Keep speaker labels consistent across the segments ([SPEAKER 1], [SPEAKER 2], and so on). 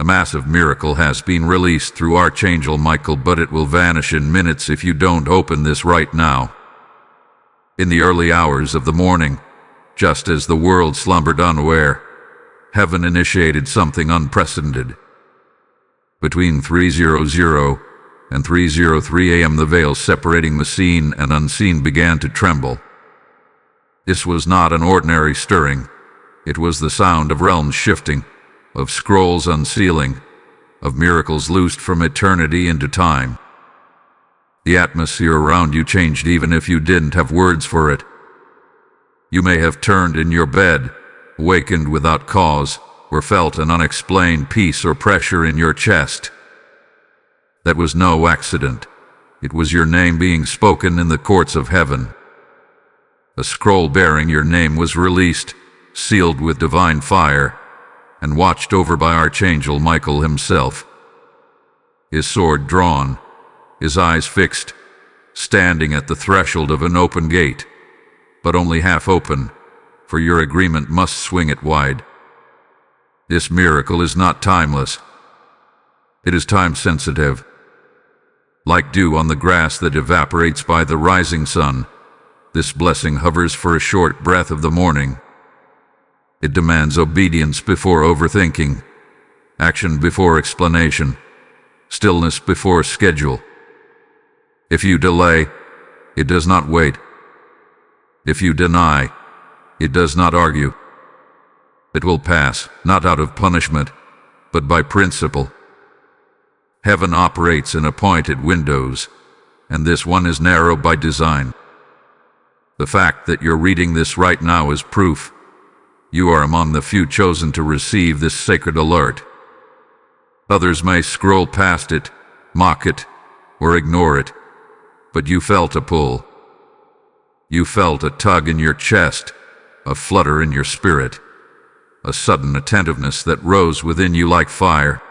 [SPEAKER 1] A massive miracle has been released through Archangel Michael, but it will vanish in minutes if you don't open this right now. In the early hours of the morning, just as the world slumbered unaware, heaven initiated something unprecedented. Between 3:00 and 3:03 a.m. the veil separating the seen and unseen began to tremble. This was not an ordinary stirring. It was the sound of realms shifting, of scrolls unsealing, of miracles loosed from eternity into time. The atmosphere around you changed even if you didn't have words for it. You may have turned in your bed, awakened without cause, or felt an unexplained peace or pressure in your chest. That was no accident. It was your name being spoken in the courts of heaven. A scroll bearing your name was released, sealed with divine fire, and watched over by Archangel Michael himself. His sword drawn, his eyes fixed, standing at the threshold of an open gate, but only half open, for your agreement must swing it wide. This miracle is not timeless. It is time-sensitive. Like dew on the grass that evaporates by the rising sun, this blessing hovers for a short breath of the morning. It demands obedience before overthinking, action before explanation, stillness before schedule. If you delay, it does not wait. If you deny, it does not argue. It will pass, not out of punishment, but by principle. Heaven operates in appointed windows, and this one is narrow by design. The fact that you're reading this right now is proof. You are among the few chosen to receive this sacred alert. Others may scroll past it, mock it, or ignore it, but you felt a pull. You felt a tug in your chest, a flutter in your spirit, a sudden attentiveness that rose within you like fire.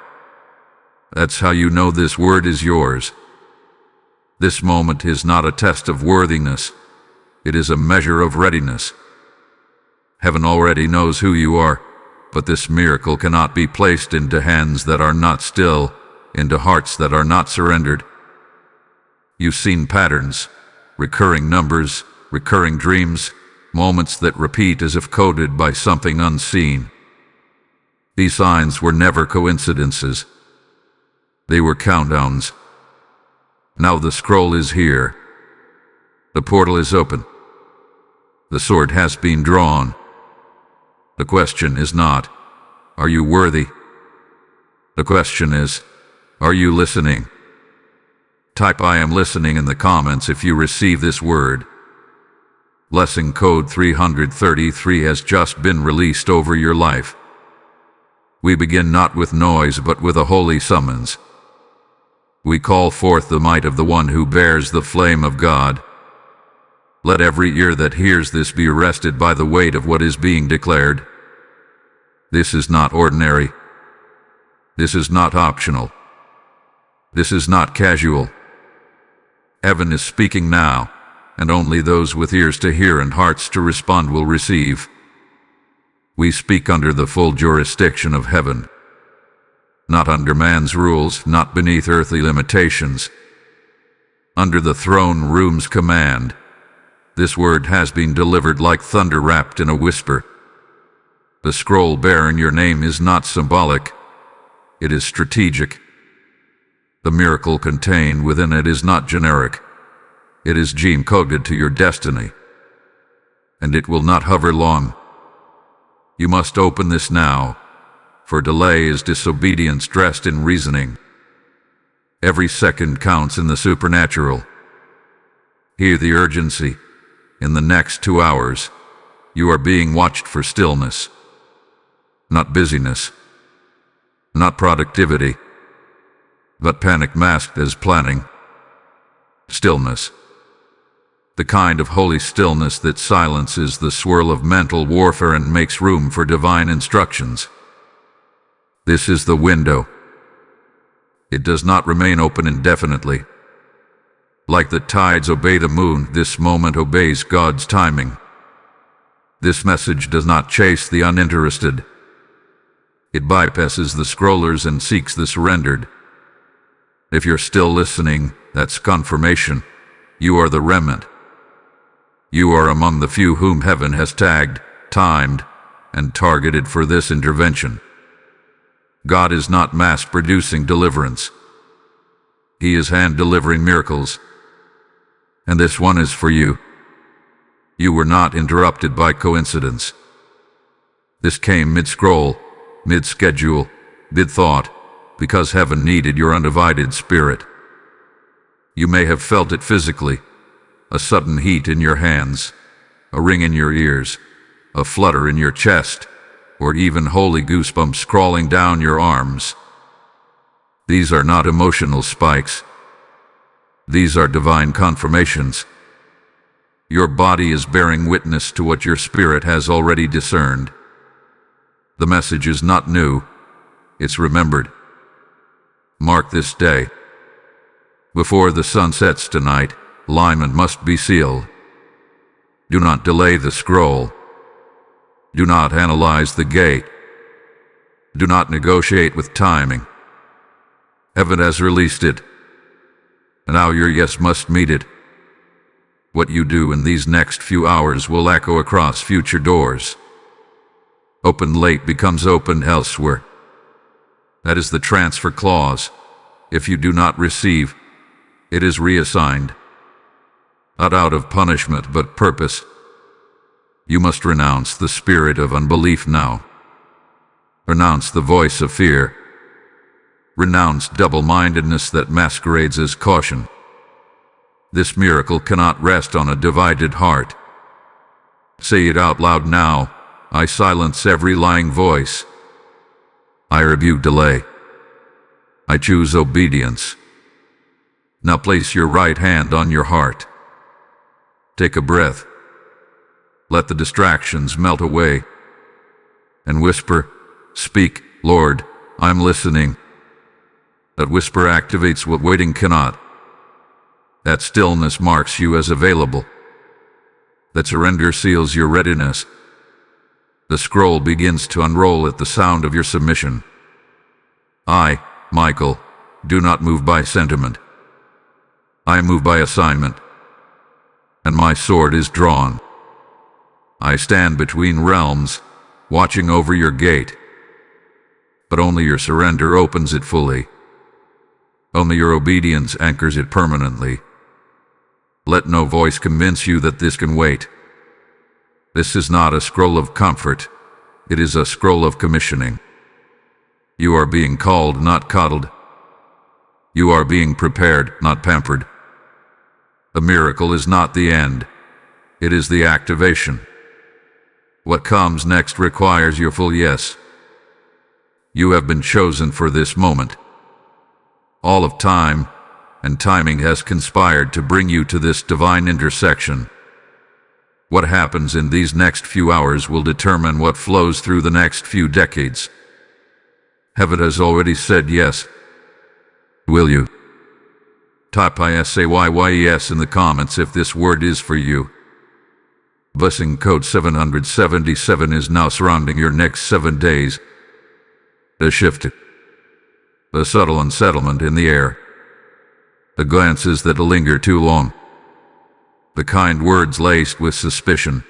[SPEAKER 1] That's how you know this word is yours. This moment is not a test of worthiness. It is a measure of readiness. Heaven already knows who you are, but this miracle cannot be placed into hands that are not still, into hearts that are not surrendered. You've seen patterns, recurring numbers, recurring dreams, moments that repeat as if coded by something unseen. These signs were never coincidences. They were countdowns. Now the scroll is here. The portal is open. The sword has been drawn. The question is not, are you worthy? The question is, are you listening? Type I am listening in the comments if you receive this word. Blessing code 333 has just been released over your life. We begin not with noise but with a holy summons. We call forth the might of the one who bears the flame of God. Let every ear that hears this be arrested by the weight of what is being declared. This is not ordinary. This is not optional. This is not casual. Heaven is speaking now, and only those with ears to hear and hearts to respond will receive. We speak under the full jurisdiction of heaven, not under man's rules, not beneath earthly limitations. Under the throne room's command, this word has been delivered like thunder wrapped in a whisper. The scroll bearing your name is not symbolic, it is strategic. The miracle contained within it is not generic. It is gene-coded to your destiny, and it will not hover long. You must open this now, for delay is disobedience dressed in reasoning. Every second counts in the supernatural. Hear the urgency. In the next 2 hours, you are being watched for stillness, not busyness, not productivity, but panic masked as planning. Stillness. The kind of holy stillness that silences the swirl of mental warfare and makes room for divine instructions. This is the window. It does not remain open indefinitely. Like the tides obey the moon, this moment obeys God's timing. This message does not chase the uninterested. It bypasses the scrollers and seeks the surrendered. If you're still listening, that's confirmation. You are the remnant. You are among the few whom heaven has tagged, timed, and targeted for this intervention. God is not mass-producing deliverance. He is hand-delivering miracles. And this one is for you. You were not interrupted by coincidence. This came mid-scroll, mid-schedule, mid-thought, because heaven needed your undivided spirit. You may have felt it physically, a sudden heat in your hands, a ring in your ears, a flutter in your chest, or even holy goosebumps crawling down your arms. These are not emotional spikes. These are divine confirmations. Your body is bearing witness to what your spirit has already discerned. The message is not new, it's remembered. Mark this day. Before the sun sets tonight, alignment must be sealed. Do not delay the scroll. Do not analyze the gate. Do not negotiate with timing. Heaven has released it. Now your yes must meet it. What you do in these next few hours will echo across future doors. Open late becomes open elsewhere. That is the transfer clause. If you do not receive, it is reassigned. Not out of punishment, but purpose. You must renounce the spirit of unbelief now. Renounce the voice of fear. Renounce double-mindedness that masquerades as caution. This miracle cannot rest on a divided heart. Say it out loud now. I silence every lying voice. I rebuke delay. I choose obedience. Now place your right hand on your heart. Take a breath. Let the distractions melt away. And whisper, "Speak, Lord, I'm listening." That whisper activates what waiting cannot. That stillness marks you as available. That surrender seals your readiness. The scroll begins to unroll at the sound of your submission. I, Michael, do not move by sentiment. I move by assignment. And my sword is drawn. I stand between realms, watching over your gate. But only your surrender opens it fully. Only your obedience anchors it permanently. Let no voice convince you that this can wait. This is not a scroll of comfort. It is a scroll of commissioning. You are being called, not coddled. You are being prepared, not pampered. The miracle is not the end. It is the activation. What comes next requires your full yes. You have been chosen for this moment. All of time and timing has conspired to bring you to this divine intersection. What happens in these next few hours will determine what flows through the next few decades. Heaven has already said yes. Will you? Type ISAYYES in the comments if this word is for you. Blessing code 777 is now surrounding your next 7 days. The shift. The subtle unsettlement in the air. The glances that linger too long. The kind words laced with suspicion.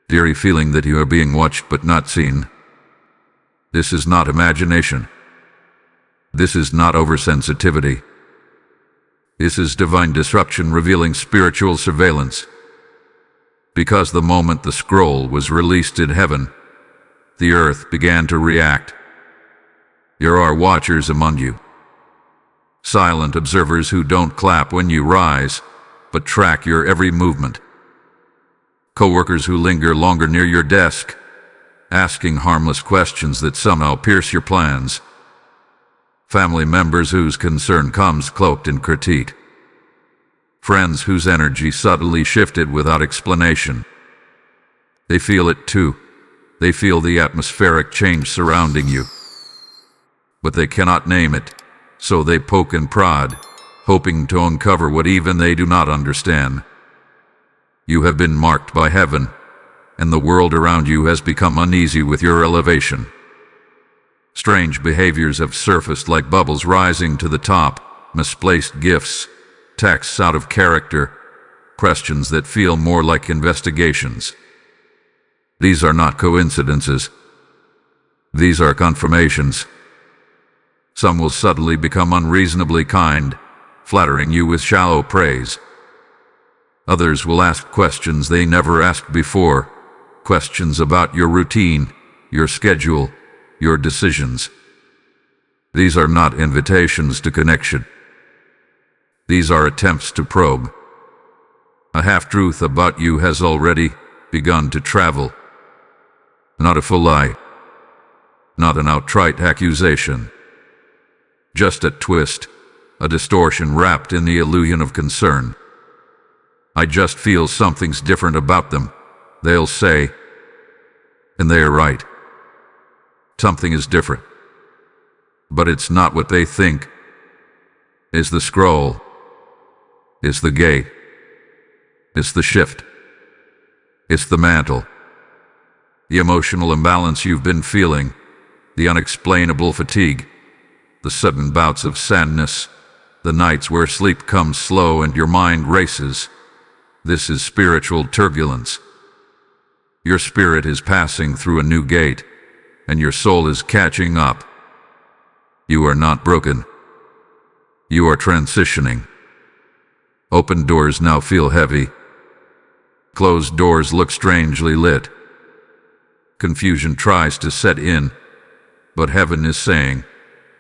[SPEAKER 1] The eerie feeling that you are being watched but not seen. This is not imagination. This is not oversensitivity. This is divine disruption revealing spiritual surveillance. Because the moment the scroll was released in heaven, the earth began to react. There are watchers among you. Silent observers who don't clap when you rise, but track your every movement. Co-workers who linger longer near your desk, asking harmless questions that somehow pierce your plans. Family members whose concern comes cloaked in critique. Friends whose energy subtly shifted without explanation. They feel it too. They feel the atmospheric change surrounding you. But they cannot name it, so they poke and prod, hoping to uncover what even they do not understand. You have been marked by heaven, and the world around you has become uneasy with your elevation. Strange behaviors have surfaced like bubbles rising to the top, misplaced gifts, texts out of character, questions that feel more like investigations. These are not coincidences. These are confirmations. Some will suddenly become unreasonably kind, flattering you with shallow praise. Others will ask questions they never asked before, questions about your routine, your schedule, your decisions. These are not invitations to connection. These are attempts to probe. A half-truth about you has already begun to travel. Not a full lie. Not an outright accusation. Just a twist, a distortion wrapped in the illusion of concern. I just feel something's different about them, they'll say. And they are right. Something is different. But it's not what they think. It's the scroll. It's the gate. It's the shift. It's the mantle. The emotional imbalance you've been feeling, the unexplainable fatigue, the sudden bouts of sadness, the nights where sleep comes slow and your mind races. This is spiritual turbulence. Your spirit is passing through a new gate, and your soul is catching up. You are not broken. You are transitioning. Open doors now feel heavy. Closed doors look strangely lit. Confusion tries to set in, but heaven is saying,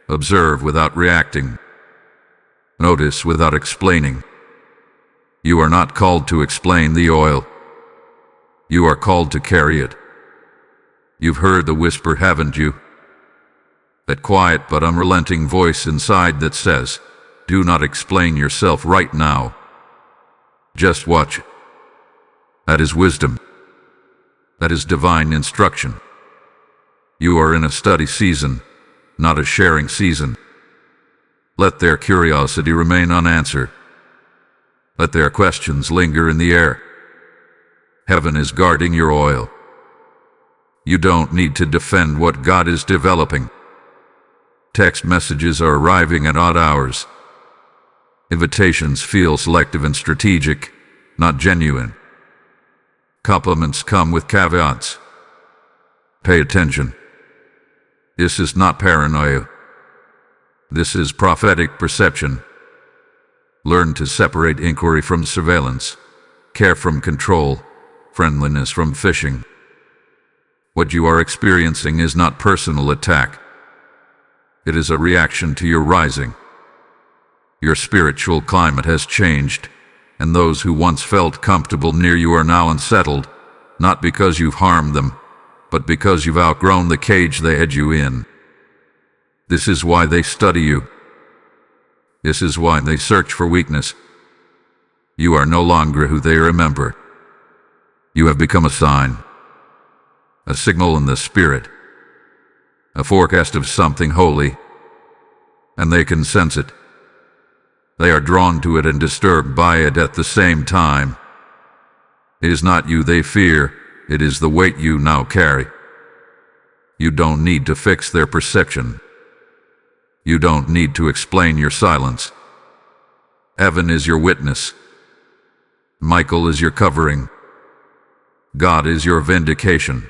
[SPEAKER 1] observe without reacting. Notice without explaining. You are not called to explain the oil. You are called to carry it. You've heard the whisper, haven't you? That quiet but unrelenting voice inside that says, do not explain yourself right now. Just watch. That is wisdom. That is divine instruction. You are in a study season, not a sharing season. Let their curiosity remain unanswered. Let their questions linger in the air. Heaven is guarding your oil. You don't need to defend what God is developing. Text messages are arriving at odd hours. Invitations feel selective and strategic, not genuine. Compliments come with caveats. Pay attention. This is not paranoia. This is prophetic perception. Learn to separate inquiry from surveillance, care from control, friendliness from fishing. What you are experiencing is not personal attack. It is a reaction to your rising. Your spiritual climate has changed, and those who once felt comfortable near you are now unsettled, not because you've harmed them, but because you've outgrown the cage they had you in. This is why they study you. This is why they search for weakness. You are no longer who they remember. You have become a sign, a signal in the spirit, a forecast of something holy, and they can sense it. They are drawn to it and disturbed by it at the same time. It is not you they fear, it is the weight you now carry. You don't need to fix their perception. You don't need to explain your silence. Heaven is your witness. Michael is your covering. God is your vindication.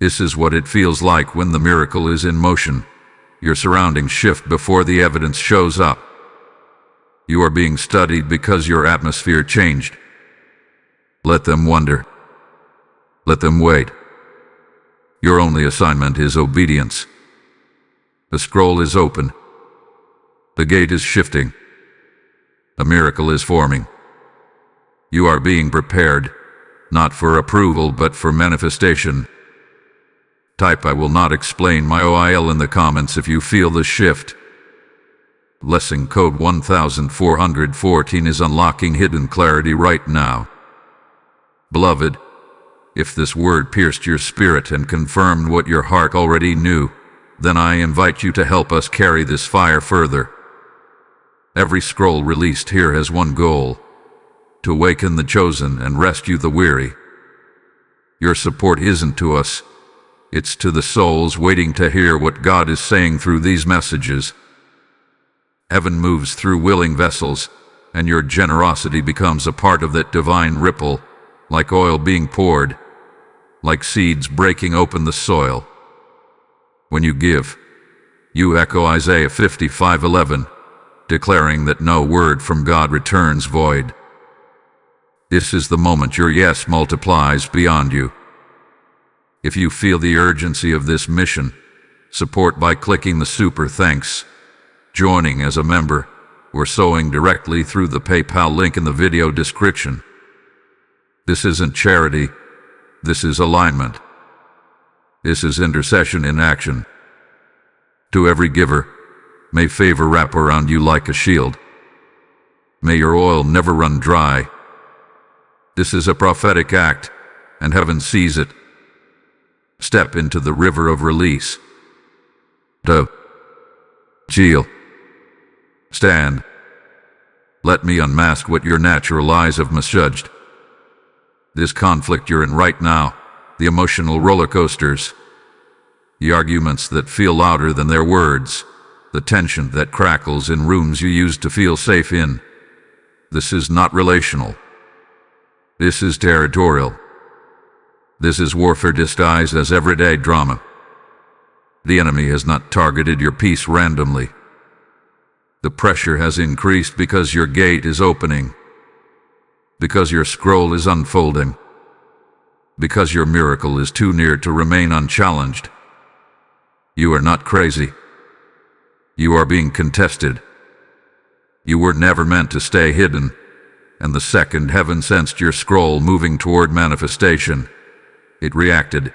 [SPEAKER 1] This is what it feels like when the miracle is in motion. Your surroundings shift before the evidence shows up. You are being studied because your atmosphere changed. Let them wonder. Let them wait. Your only assignment is obedience. The scroll is open. The gate is shifting. A miracle is forming. You are being prepared, not for approval but for manifestation. Type I will not explain my OIL in the comments if you feel the shift. Blessing code 1414 is unlocking hidden clarity right now. Beloved, if this word pierced your spirit and confirmed what your heart already knew, then I invite you to help us carry this fire further. Every scroll released here has one goal: to awaken the chosen and rescue the weary. Your support isn't to us, It's to the souls waiting to hear what God is saying through these messages. Heaven moves through willing vessels, and your generosity becomes a part of that divine ripple, like oil being poured, like seeds breaking open the soil. When you give, you echo Isaiah 55:11, declaring that no word from God returns void. This is the moment your yes multiplies beyond you. If you feel the urgency of this mission, support by clicking the super thanks, joining as a member, or sowing directly through the PayPal link in the video description. This isn't charity, this is alignment. This is intercession in action. To every giver, may favor wrap around you like a shield. May your oil never run dry. This is a prophetic act, and heaven sees it. Step into the river of release. Chill. Stand. Let me unmask what your natural eyes have misjudged. This conflict you're in right now, the emotional roller coasters, the arguments that feel louder than their words, the tension that crackles in rooms you used to feel safe in. This is not relational. This is territorial. This is warfare disguised as everyday drama. The enemy has not targeted your peace randomly. The pressure has increased because your gate is opening, because your scroll is unfolding, because your miracle is too near to remain unchallenged. You are not crazy. You are being contested. You were never meant to stay hidden, and the second heaven sensed your scroll moving toward manifestation, it reacted.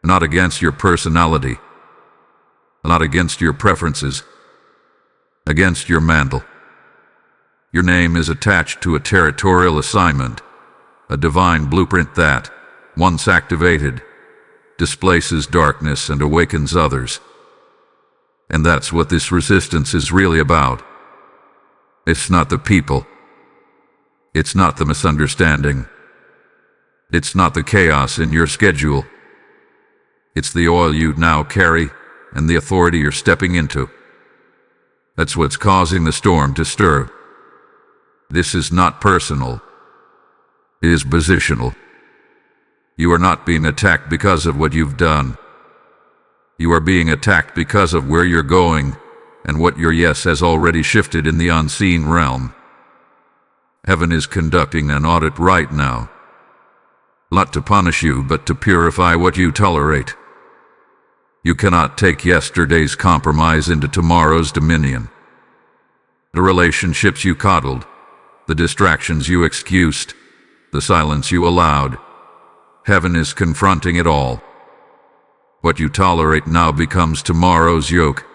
[SPEAKER 1] Not against your personality, not against your preferences, against your mantle. Your name is attached to a territorial assignment, a divine blueprint that, once activated, displaces darkness and awakens others. And that's what this resistance is really about. It's not the people. It's not the misunderstanding. It's not the chaos in your schedule. It's the oil you now carry and the authority you're stepping into. That's what's causing the storm to stir. This is not personal. It is positional. You are not being attacked because of what you've done. You are being attacked because of where you're going and what your yes has already shifted in the unseen realm. Heaven is conducting an audit right now. Not to punish you, but to purify what you tolerate. You cannot take yesterday's compromise into tomorrow's dominion. The relationships you coddled, the distractions you excused, the silence you allowed. Heaven is confronting it all. What you tolerate now becomes tomorrow's yoke.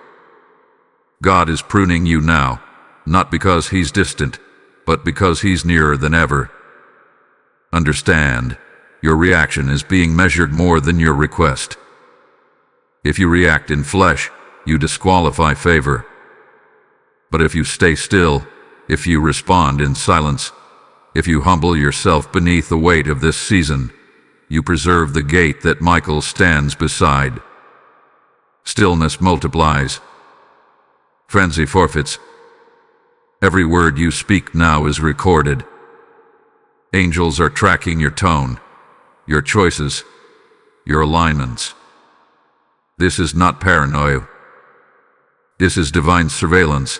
[SPEAKER 1] God is pruning you now, not because He's distant, but because He's nearer than ever. Understand, your reaction is being measured more than your request. If you react in flesh, you disqualify favor. But if you stay still, if you respond in silence, if you humble yourself beneath the weight of this season, you preserve the gate that Michael stands beside. Stillness multiplies. Frenzy forfeits. Every word you speak now is recorded. Angels are tracking your tone, your choices, your alignments. This is not paranoia. This is divine surveillance.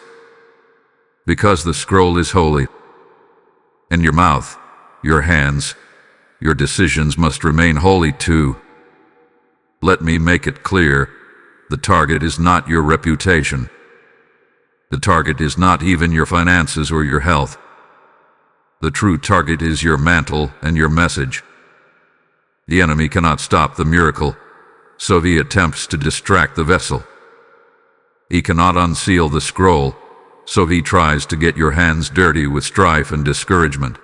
[SPEAKER 1] Because the scroll is holy, and your mouth, your hands, your decisions must remain holy too. Let me make it clear, the target is not your reputation. The target is not even your finances or your health. The true target is your mantle and your message. The enemy cannot stop the miracle, so he attempts to distract the vessel. He cannot unseal the scroll, so he tries to get your hands dirty with strife and discouragement.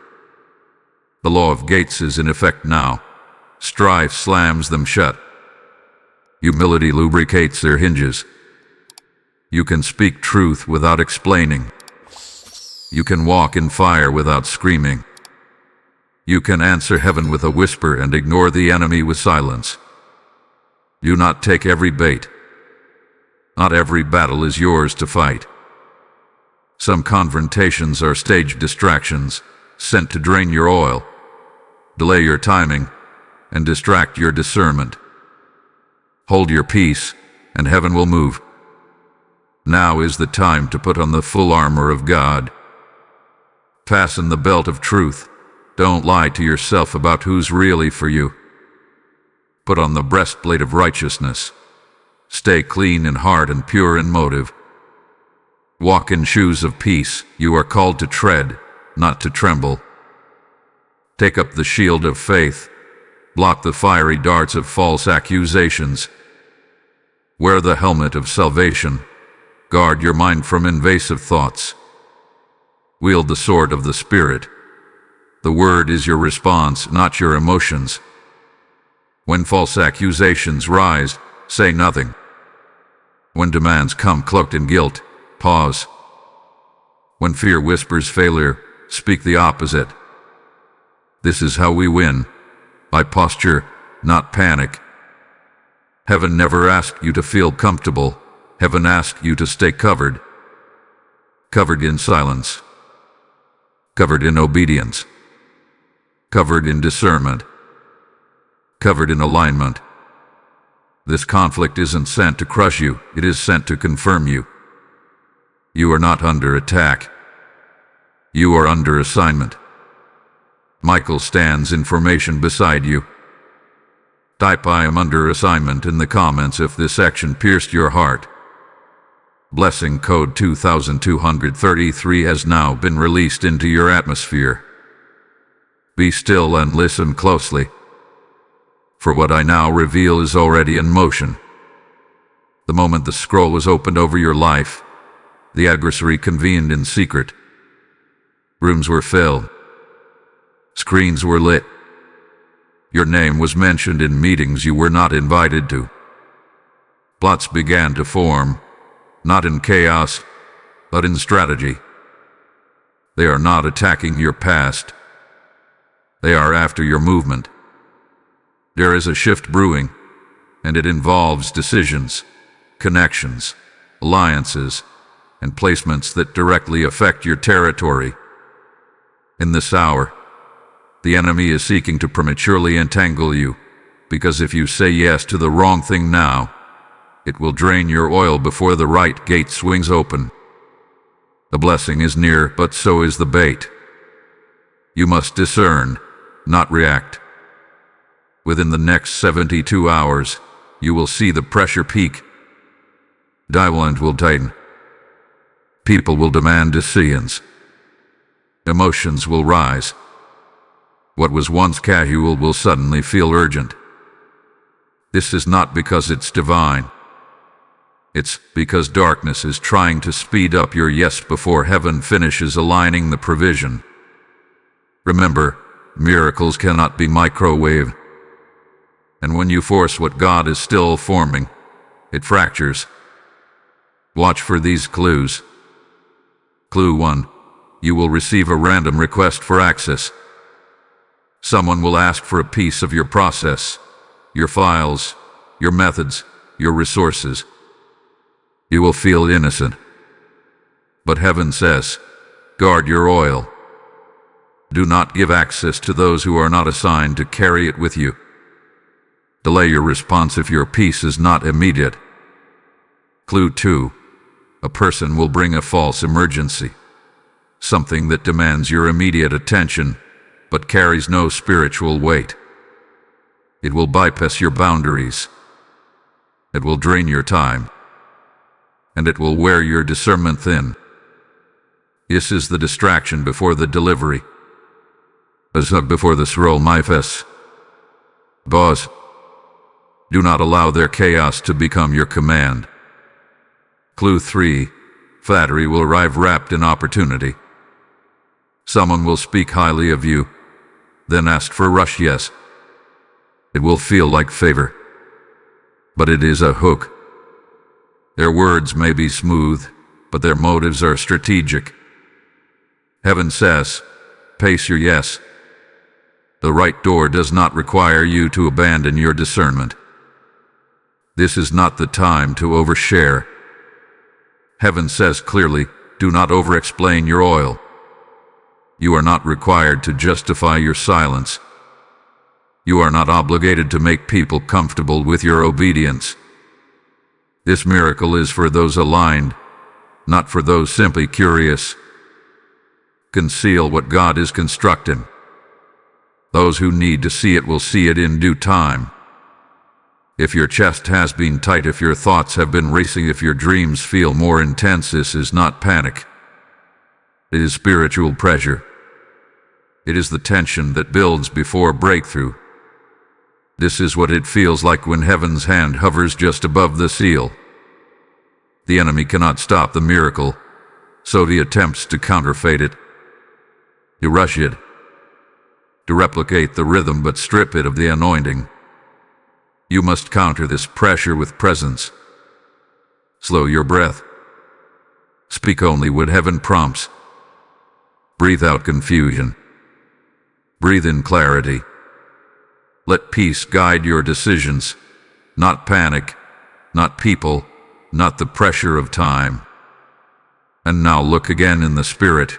[SPEAKER 1] The law of gates is in effect now. Strife slams them shut. Humility lubricates their hinges. You can speak truth without explaining. You can walk in fire without screaming. You can answer heaven with a whisper and ignore the enemy with silence. Do not take every bait. Not every battle is yours to fight. Some confrontations are staged distractions, sent to drain your oil, delay your timing, and distract your discernment. Hold your peace, and heaven will move. Now is the time to put on the full armor of God. Fasten the belt of truth. Don't lie to yourself about who's really for you. Put on the breastplate of righteousness. Stay clean in heart and pure in motive. Walk in shoes of peace. You are called to tread, not to tremble. Take up the shield of faith. Block the fiery darts of false accusations. Wear the helmet of salvation. Guard your mind from invasive thoughts. Wield the sword of the Spirit. The word is your response, not your emotions. When false accusations rise, say nothing. When demands come cloaked in guilt, pause. When fear whispers failure, speak the opposite. This is how we win, by posture, not panic. Heaven never asked you to feel comfortable. Heaven asked you to stay covered. Covered in silence. Covered in obedience. Covered in discernment. Covered in alignment. This conflict isn't sent to crush you, it is sent to confirm you. You are not under attack. You are under assignment. Michael stands in formation beside you. Type "I am under assignment" in the comments if this section pierced your heart. Blessing code 2233 has now been released into your atmosphere. Be still and listen closely. For what I now reveal is already in motion. The moment the scroll was opened over your life, the adversary convened in secret. Rooms were filled. Screens were lit. Your name was mentioned in meetings you were not invited to. Plots began to form, not in chaos, but in strategy. They are not attacking your past. They are after your movement. There is a shift brewing, and it involves decisions, connections, alliances, and placements that directly affect your territory. In this hour, the enemy is seeking to prematurely entangle you, because if you say yes to the wrong thing now, it will drain your oil before the right gate swings open. The blessing is near, but so is the bait. You must discern, not react. Within the next 72 hours, you will see the pressure peak. Diamond will tighten. People will demand decisions. Emotions will rise. What was once casual will suddenly feel urgent. This is not because it's divine. It's because darkness is trying to speed up your yes before heaven finishes aligning the provision. Remember, miracles cannot be microwaved. And when you force what God is still forming, it fractures. Watch for these clues. Clue 1. You will receive a random request for access. Someone will ask for a piece of your process, your files, your methods, your resources. You will feel innocent. But heaven says, guard your oil. Do not give access to those who are not assigned to carry it with you. Delay your response if your peace is not immediate. Clue 2. A person will bring a false emergency. Something that demands your immediate attention, but carries no spiritual weight. It will bypass your boundaries. It will drain your time. And it will wear your discernment thin. This is the distraction before the delivery. A zug before the scroll manifests. Boss. Do not allow their chaos to become your command. Clue 3. Flattery will arrive wrapped in opportunity. Someone will speak highly of you, then ask for a rush yes. It will feel like favor, but it is a hook. Their words may be smooth, but their motives are strategic. Heaven says, pace your yes. The right door does not require you to abandon your discernment. This is not the time to overshare. Heaven says clearly, do not over-explain your oil. You are not required to justify your silence. You are not obligated to make people comfortable with your obedience. This miracle is for those aligned, not for those simply curious. Conceal what God is constructing. Those who need to see it will see it in due time. If your chest has been tight, if your thoughts have been racing, if your dreams feel more intense, this is not panic. It is spiritual pressure. It is the tension that builds before breakthrough. This is what it feels like when heaven's hand hovers just above the seal. The enemy cannot stop the miracle, so he attempts to counterfeit it, to rush it, to replicate the rhythm but strip it of the anointing. You must counter this pressure with presence. Slow your breath. Speak only what heaven prompts. Breathe out confusion. Breathe in clarity. Let peace guide your decisions, not panic, not people, not the pressure of time. And now look again in the spirit.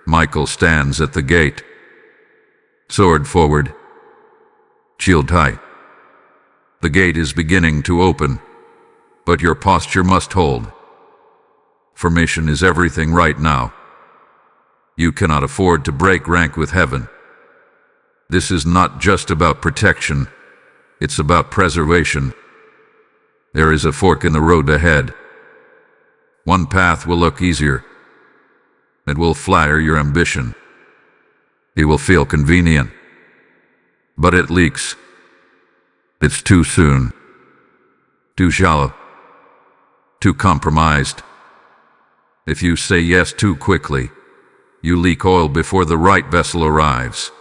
[SPEAKER 1] Michael stands at the gate. Sword forward. Shield tight. The gate is beginning to open, but your posture must hold. Formation is everything right now. You cannot afford to break rank with heaven. This is not just about protection, it's about preservation. There is a fork in the road ahead. One path will look easier. It will flatter your ambition. It will feel convenient. But it leaks. It's too soon. Too shallow. Too compromised. If you say yes too quickly, you leak oil before the right vessel arrives.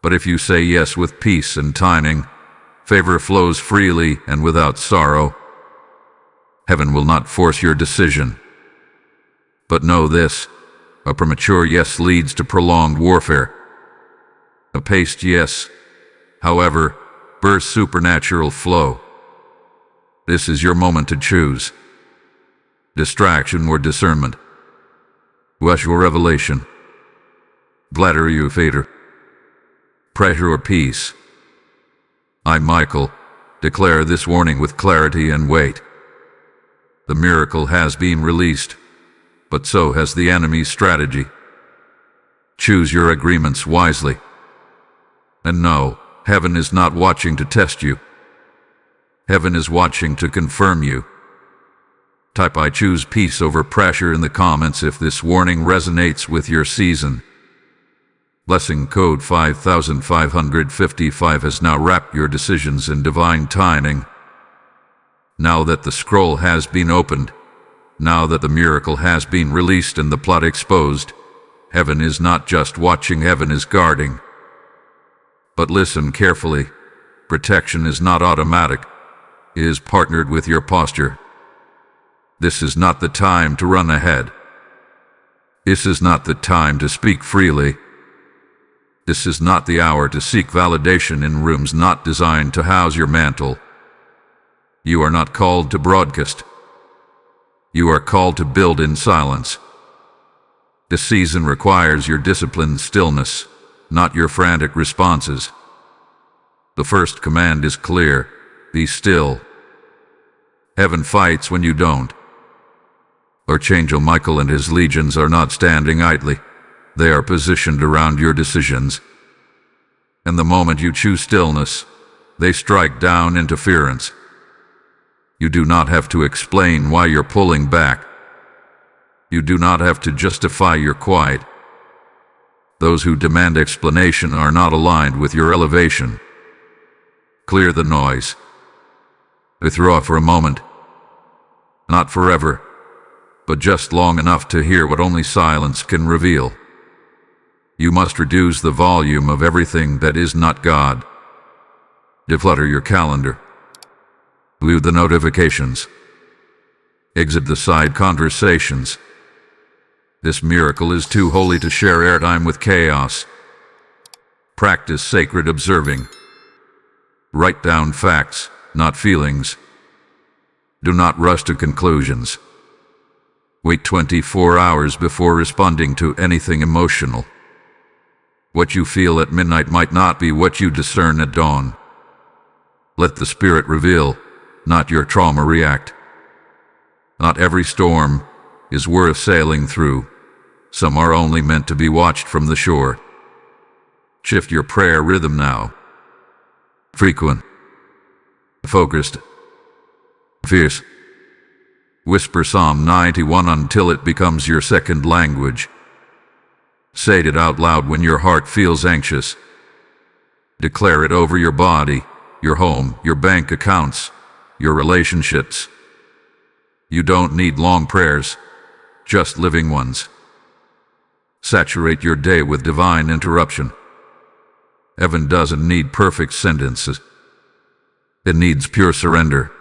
[SPEAKER 1] But if you say yes with peace and timing, favor flows freely and without sorrow. Heaven will not force your decision. But know this, a premature yes leads to prolonged warfare. A paced yes, however, bursts supernatural flow. This is your moment to choose. Distraction or discernment. Wish or revelation. Flattery or fader. Pressure or peace. I, Michael, declare this warning with clarity and weight. The miracle has been released, but so has the enemy's strategy. Choose your agreements wisely. And know, heaven is not watching to test you. Heaven is watching to confirm you. Type I choose peace over pressure in the comments if this warning resonates with your season. Blessing code 5555 has now wrapped your decisions in divine timing. Now that the scroll has been opened, now that the miracle has been released and the plot exposed, heaven is not just watching, heaven is guarding. But listen carefully. Protection is not automatic. It is partnered with your posture. This is not the time to run ahead. This is not the time to speak freely. This is not the hour to seek validation in rooms not designed to house your mantle. You are not called to broadcast. You are called to build in silence. This season requires your disciplined stillness, not your frantic responses. The first command is clear: be still. Heaven fights when you don't. Archangel Michael and his legions are not standing idly. They are positioned around your decisions. And the moment you choose stillness, they strike down interference. You do not have to explain why you're pulling back. You do not have to justify your quiet. Those who demand explanation are not aligned with your elevation. Clear the noise. Withdraw for a moment. Not forever, but just long enough to hear what only silence can reveal. You must reduce the volume of everything that is not God. Declutter your calendar. Mute the notifications. Exit the side conversations. This miracle is too holy to share airtime with chaos. Practice sacred observing. Write down facts, not feelings. Do not rush to conclusions. Wait 24 hours before responding to anything emotional. What you feel at midnight might not be what you discern at dawn. Let the Spirit reveal, not your trauma react. Not every storm is worth sailing through. Some are only meant to be watched from the shore. Shift your prayer rhythm now. Frequent. Focused. Fierce. Whisper Psalm 91 until it becomes your second language. Say it out loud when your heart feels anxious. Declare it over your body, your home, your bank accounts, your relationships. You don't need long prayers, just living ones. Saturate your day with divine interruption. Heaven doesn't need perfect sentences. It needs pure surrender.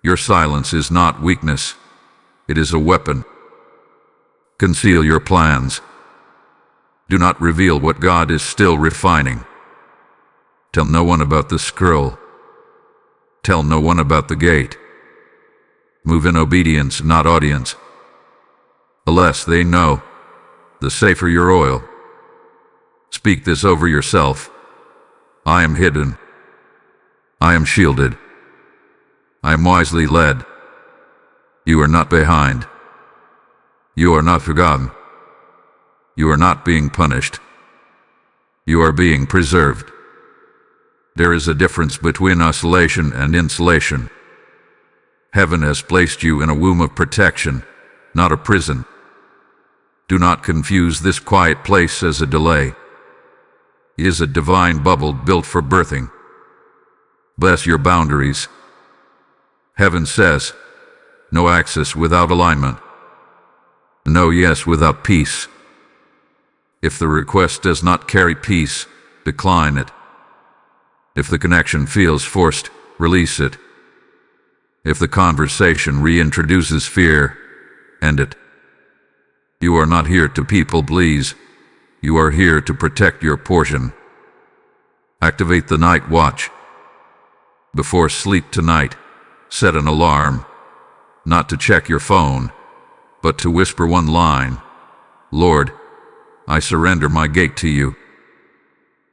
[SPEAKER 1] Your silence is not weakness. It is a weapon. Conceal your plans. Do not reveal what God is still refining. Tell no one about the scroll. Tell no one about the gate. Move in obedience, not audience. The less they know, the safer your oil. Speak this over yourself. I am hidden. I am shielded. I am wisely led. You are not behind. You are not forgotten. You are not being punished. You are being preserved. There is a difference between isolation and insulation. Heaven has placed you in a womb of protection, not a prison. Do not confuse this quiet place as a delay. It is a divine bubble built for birthing. Bless your boundaries. Heaven says, no access without alignment. No yes without peace. If the request does not carry peace, decline it. If the connection feels forced, release it. If the conversation reintroduces fear, end it. You are not here to people please. You are here to protect your portion. Activate the night watch. Before sleep tonight, set an alarm, not to check your phone, but to whisper one line, Lord, I surrender my gate to you.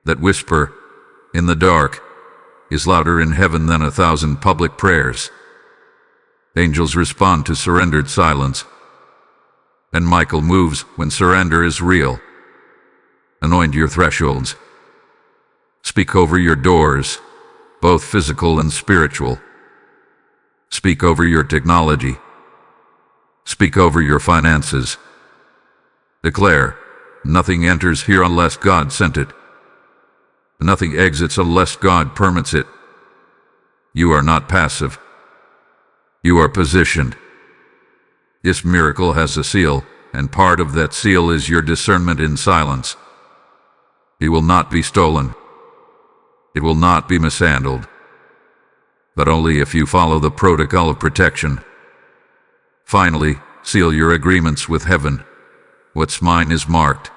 [SPEAKER 1] That whisper, in the dark, is louder in heaven than 1,000 public prayers. Angels respond to surrendered silence, and Michael moves when surrender is real. Anoint your thresholds. Speak over your doors, both physical and spiritual. Speak over your technology. Speak over your finances. Declare, nothing enters here unless God sent it. Nothing exits unless God permits it. You are not passive. You are positioned. This miracle has a seal, and part of that seal is your discernment in silence. It will not be stolen. It will not be mishandled. But only if you follow the protocol of protection. Finally, seal your agreements with heaven. What's mine is marked.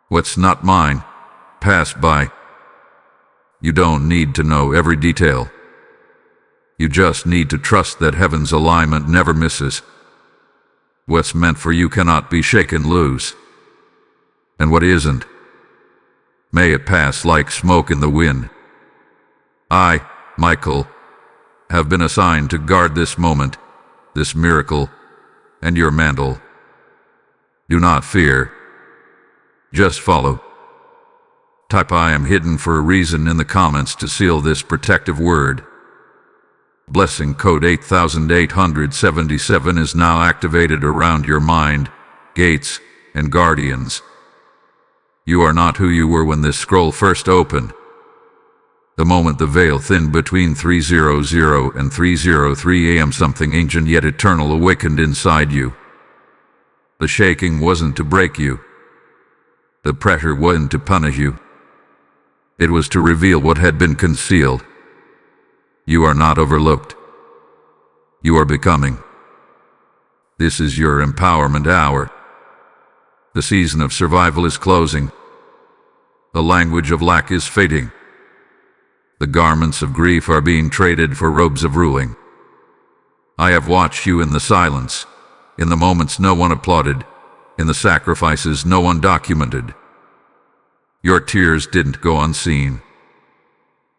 [SPEAKER 1] What's not mine, pass by. You don't need to know every detail. You just need to trust that heaven's alignment never misses. What's meant for you cannot be shaken loose. And what isn't, may it pass like smoke in the wind. I, Michael, have been assigned to guard this moment, this miracle, and your mantle. Do not fear. Just follow. Type I am hidden for a reason in the comments to seal this protective word. Blessing code 8877 is now activated around your mind, gates, and guardians. You are not who you were when this scroll first opened. The moment the veil thinned between 300 and 303 AM, something ancient yet eternal awakened inside you. The shaking wasn't to break you. The pressure wasn't to punish you. It was to reveal what had been concealed. You are not overlooked. You are becoming. This is your empowerment hour. The season of survival is closing. The language of lack is fading. The garments of grief are being traded for robes of ruling. I have watched you in the silence, in the moments no one applauded, in the sacrifices no one documented. Your tears didn't go unseen.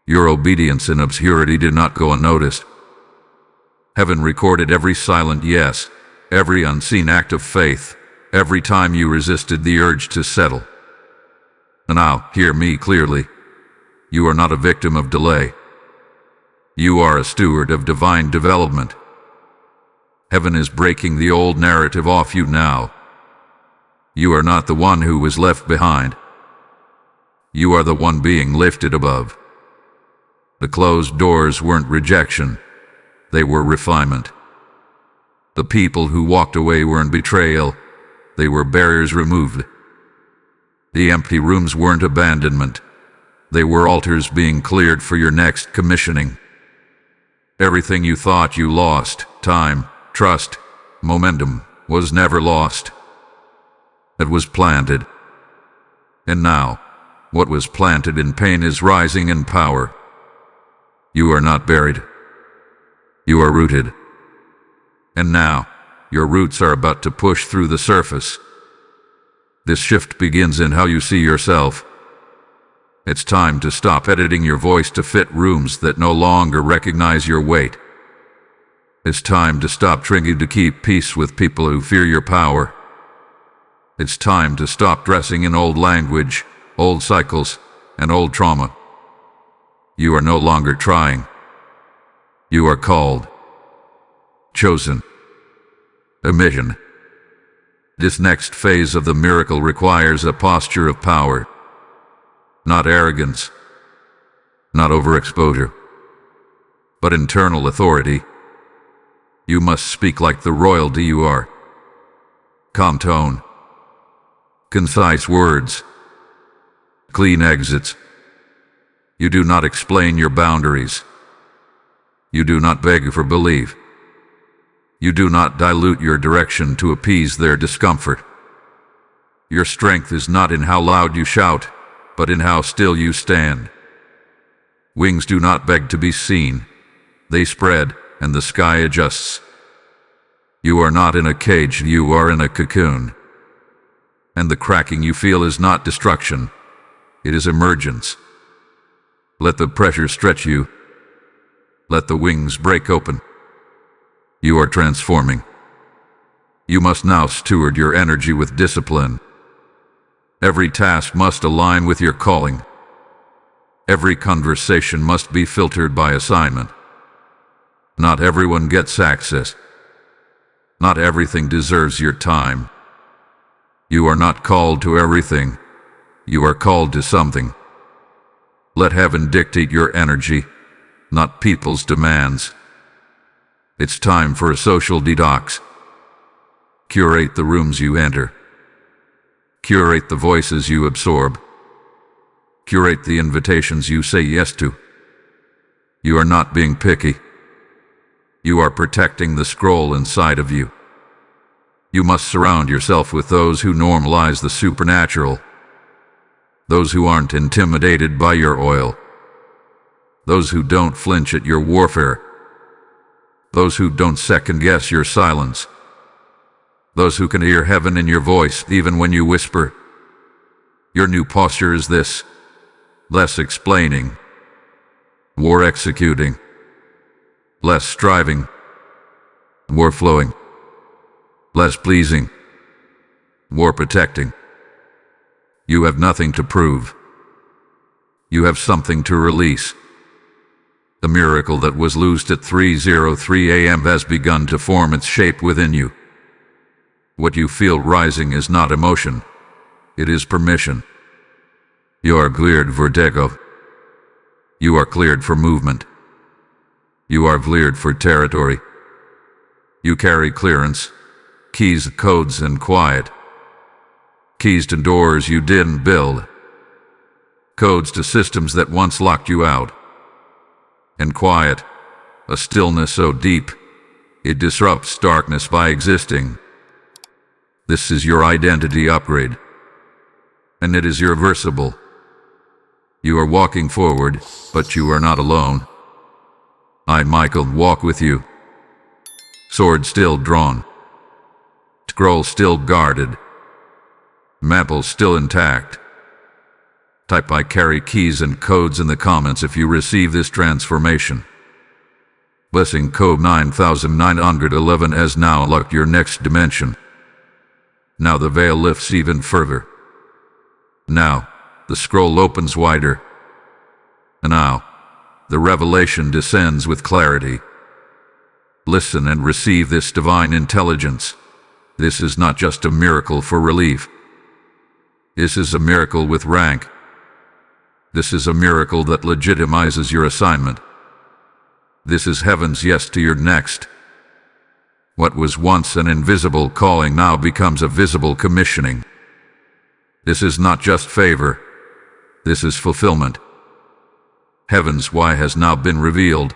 [SPEAKER 1] Your obedience in obscurity did not go unnoticed. Heaven recorded every silent yes, every unseen act of faith, every time you resisted the urge to settle. And now, hear me clearly. You are not a victim of delay. You are a steward of divine development. Heaven is breaking the old narrative off you now. You are not the one who was left behind. You are the one being lifted above. The closed doors weren't rejection. They were refinement. The people who walked away weren't betrayal. They were barriers removed. The empty rooms weren't abandonment. They were altars being cleared for your next commissioning. Everything you thought you lost, time, trust, momentum, was never lost. It was planted. And now, what was planted in pain is rising in power. You are not buried. You are rooted. And now, your roots are about to push through the surface. This shift begins in how you see yourself. It's time to stop editing your voice to fit rooms that no longer recognize your weight. It's time to stop trying to keep peace with people who fear your power. It's time to stop dressing in old language, old cycles, and old trauma. You are no longer trying. You are called. Chosen. A mission. This next phase of the miracle requires a posture of power. Not arrogance. Not overexposure. But internal authority. You must speak like the royalty you are. Calm tone. Concise words. Clean exits. You do not explain your boundaries. You do not beg for belief. You do not dilute your direction to appease their discomfort. Your strength is not in how loud you shout, but in how still you stand. Wings do not beg to be seen. They spread, and the sky adjusts. You are not in a cage, you are in a cocoon. And the cracking you feel is not destruction. It is emergence. Let the pressure stretch you. Let the wings break open. You are transforming. You must now steward your energy with discipline. Every task must align with your calling. Every conversation must be filtered by assignment. Not everyone gets access. Not everything deserves your time. You are not called to everything. You are called to something. Let heaven dictate your energy, not people's demands. It's time for a social detox. Curate the rooms you enter. Curate the voices you absorb. Curate the invitations you say yes to. You are not being picky. You are protecting the scroll inside of you. You must surround yourself with those who normalize the supernatural. Those who aren't intimidated by your oil. Those who don't flinch at your warfare. Those who don't second-guess your silence. Those who can hear heaven in your voice even when you whisper. Your new posture is this: less explaining, more executing, less striving, more flowing, less pleasing, more protecting. You have nothing to prove. You have something to release. The miracle that was loosed at 3:03 a.m. has begun to form its shape within you. What you feel rising is not emotion. It is permission. You are cleared for takeoff. You are cleared for movement. You are cleared for territory. You carry clearance, keys, codes, and quiet. Keys to doors you didn't build. Codes to systems that once locked you out. And quiet, a stillness so deep, it disrupts darkness by existing. This is your identity upgrade. And it is irreversible. You are walking forward, but you are not alone. I, Michael, walk with you. Sword still drawn. Scroll still guarded. Mantle still intact. Type "I carry keys and codes" in the comments if you receive this transformation. Blessing code 9911 has now unlocked your next dimension. Now the veil lifts even further. Now the scroll opens wider. And now the revelation descends with clarity. Listen and receive this divine intelligence. This is not just a miracle for relief. This is a miracle with rank. This is a miracle that legitimizes your assignment. This is heaven's yes to your next. What was once an invisible calling now becomes a visible commissioning. This is not just favor. This is fulfillment. Heaven's why has now been revealed.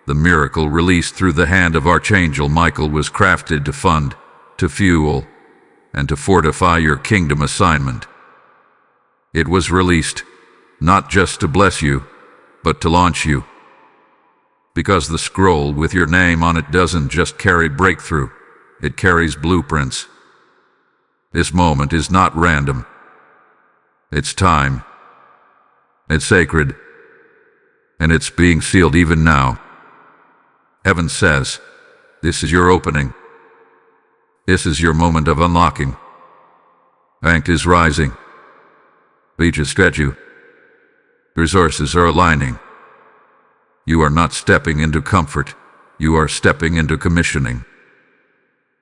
[SPEAKER 1] The miracle released through the hand of Archangel Michael was crafted to fund, to fuel, and to fortify your kingdom assignment. It was released, not just to bless you, but to launch you. Because the scroll with your name on it doesn't just carry breakthrough, it carries blueprints. This moment is not random. It's time. It's sacred. And it's being sealed even now. Heaven says, this is your opening. This is your moment of unlocking. Bank is rising. Beaches stretch you. Resources are aligning. You are not stepping into comfort. You are stepping into commissioning.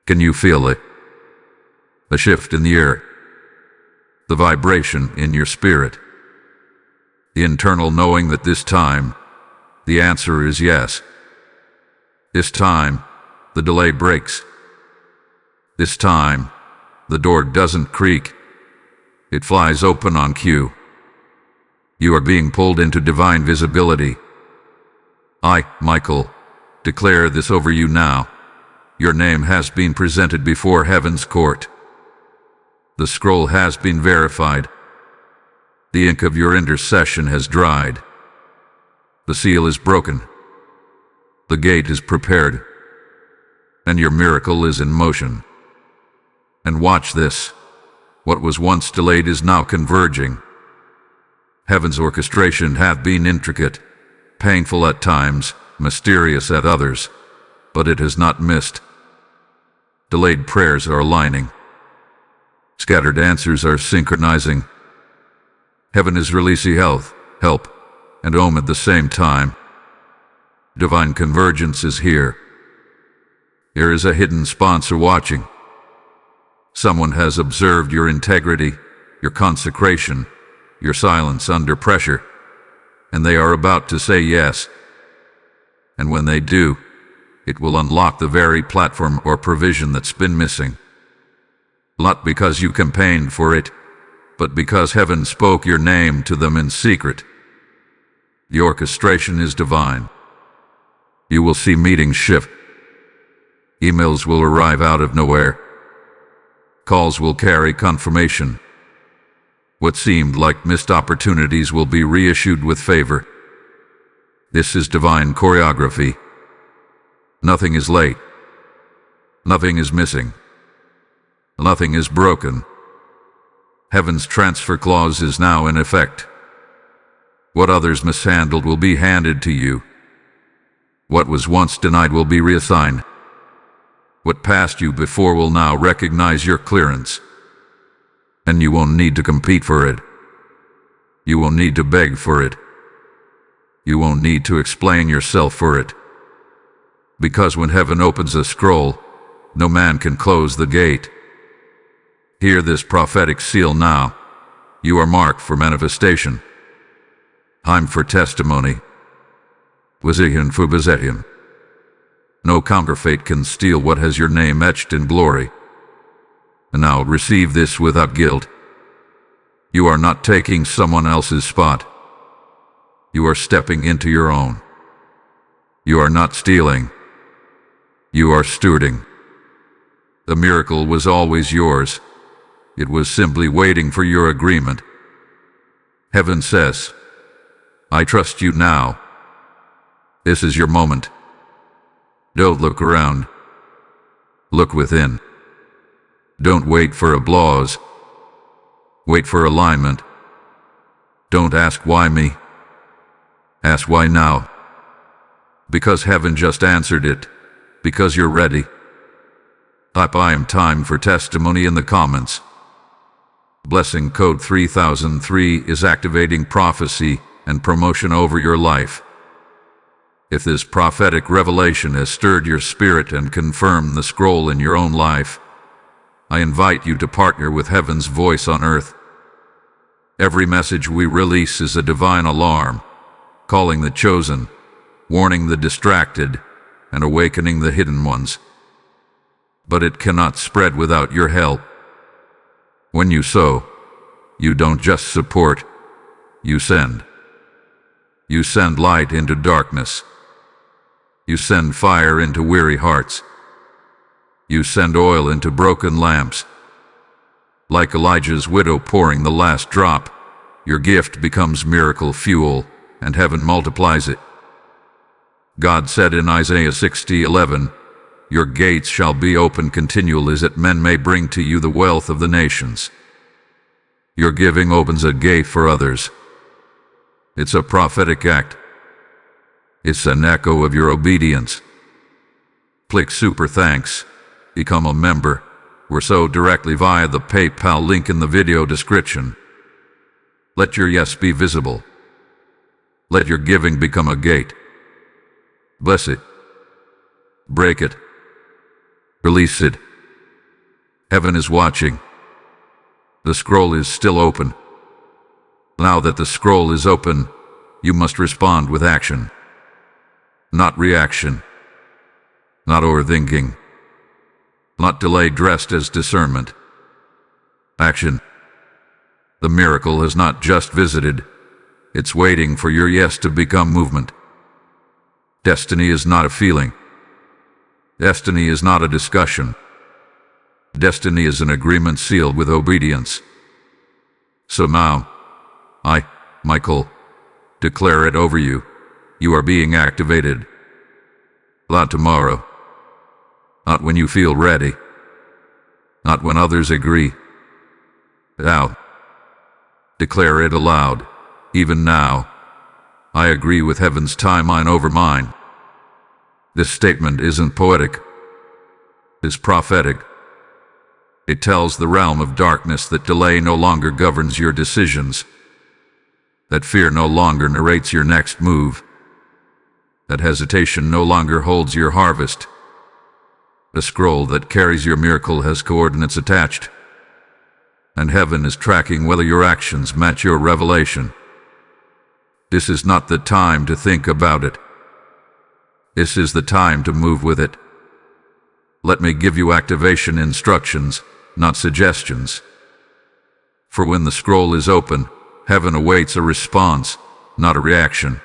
[SPEAKER 1] Can you feel it? The shift in the air. The vibration in your spirit. The internal knowing that this time, the answer is yes. This time, the delay breaks. This time, the door doesn't creak. It flies open on cue. You are being pulled into divine visibility. I, Michael, declare this over you now. Your name has been presented before heaven's court. The scroll has been verified. The ink of your intercession has dried. The seal is broken. The gate is prepared. And your miracle is in motion. And watch this. What was once delayed is now converging. Heaven's orchestration hath been intricate, painful at times, mysterious at others, but it has not missed. Delayed prayers are aligning. Scattered answers are synchronizing. Heaven is releasing health, help, and home at the same time. Divine convergence is here. There is a hidden sponsor watching. Someone has observed your integrity, your consecration, your silence under pressure, and they are about to say yes. And when they do, it will unlock the very platform or provision that's been missing. Not because you campaigned for it, but because heaven spoke your name to them in secret. The orchestration is divine. You will see meetings shift. Emails will arrive out of nowhere. Calls will carry confirmation. What seemed like missed opportunities will be reissued with favor. This is divine choreography. Nothing is late. Nothing is missing. Nothing is broken. Heaven's transfer clause is now in effect. What others mishandled will be handed to you. What was once denied will be reassigned. What passed you before will now recognize your clearance. And you won't need to compete for it. You won't need to beg for it. You won't need to explain yourself for it. Because when heaven opens a scroll, no man can close the gate. Hear this prophetic seal now. You are marked for manifestation. Time for testimony. Wazihin Fubazehin. No counterfeit can steal what has your name etched in glory. And now receive this without guilt. You are not taking someone else's spot. You are stepping into your own. You are not stealing. You are stewarding. The miracle was always yours. It was simply waiting for your agreement. Heaven says, I trust you now. This is your moment. Don't look around. Look within. Don't wait for applause. Wait for alignment. Don't ask why me. Ask why now. Because heaven just answered it. Because you're ready. Type I am time for testimony in the comments. Blessing code 3003 is activating prophecy and promotion over your life. If this prophetic revelation has stirred your spirit and confirmed the scroll in your own life, I invite you to partner with heaven's voice on earth. Every message we release is a divine alarm, calling the chosen, warning the distracted, and awakening the hidden ones. But it cannot spread without your help. When you sow, you don't just support, you send. You send light into darkness. You send fire into weary hearts. You send oil into broken lamps. Like Elijah's widow pouring the last drop, your gift becomes miracle fuel, and heaven multiplies it. God said in Isaiah 60:11, "Your gates shall be open continually, that men may bring to you the wealth of the nations." Your giving opens a gate for others. It's a prophetic act. It's an echo of your obedience. Click Super Thanks. Become a member. Or so directly via the PayPal link in the video description. Let your yes be visible. Let your giving become a gate. Bless it. Break it. Release it. Heaven is watching. The scroll is still open. Now that the scroll is open, you must respond with action. Not reaction. Not overthinking. Not delay dressed as discernment. Action. The miracle has not just visited. It's waiting for your yes to become movement. Destiny is not a feeling. Destiny is not a discussion. Destiny is an agreement sealed with obedience. So now, I, Michael, declare it over you. You are being activated. Not tomorrow. Not when you feel ready. Not when others agree. Now. Declare it aloud. Even now. I agree with heaven's timeline over mine. This statement isn't poetic. It's prophetic. It tells the realm of darkness that delay no longer governs your decisions. That fear no longer narrates your next move. That hesitation no longer holds your harvest. The scroll that carries your miracle has coordinates attached. And heaven is tracking whether your actions match your revelation. This is not the time to think about it. This is the time to move with it. Let me give you activation instructions, not suggestions. For when the scroll is open, heaven awaits a response, not a reaction.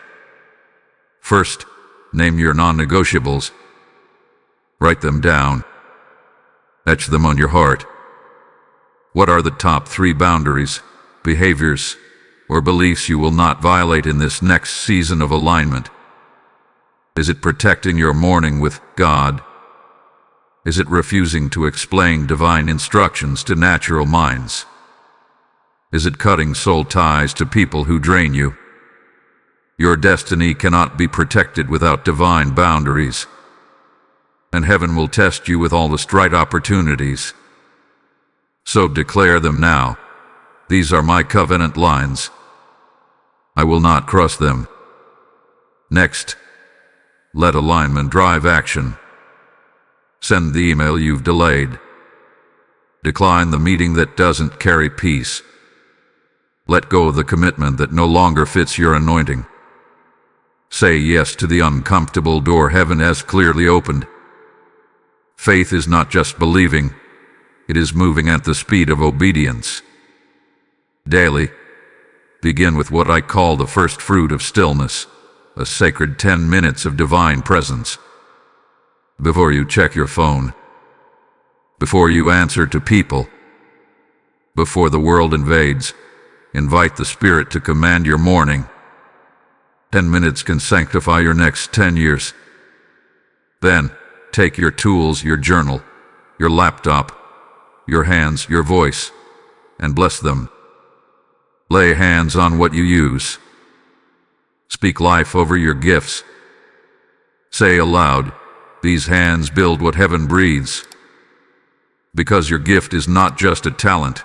[SPEAKER 1] First, name your non-negotiables. Write them down. Etch them on your heart. What are the top 3 boundaries, behaviors, or beliefs you will not violate in this next season of alignment? Is it protecting your morning with God? Is it refusing to explain divine instructions to natural minds? Is it cutting soul ties to people who drain you? Your destiny cannot be protected without divine boundaries. And heaven will test you with all the right opportunities. So declare them now. These are my covenant lines. I will not cross them. Next, let alignment drive action. Send the email you've delayed. Decline the meeting that doesn't carry peace. Let go of the commitment that no longer fits your anointing. Say yes to the uncomfortable door heaven has clearly opened. Faith is not just believing, it is moving at the speed of obedience. Daily, begin with what I call the first fruit of stillness, a sacred 10 minutes of divine presence. Before you check your phone, before you answer to people, before the world invades, invite the Spirit to command your morning. 10 minutes can sanctify your next 10 years. Then, take your tools, your journal, your laptop, your hands, your voice, and bless them. Lay hands on what you use. Speak life over your gifts. Say aloud, these hands build what heaven breathes. Because your gift is not just a talent,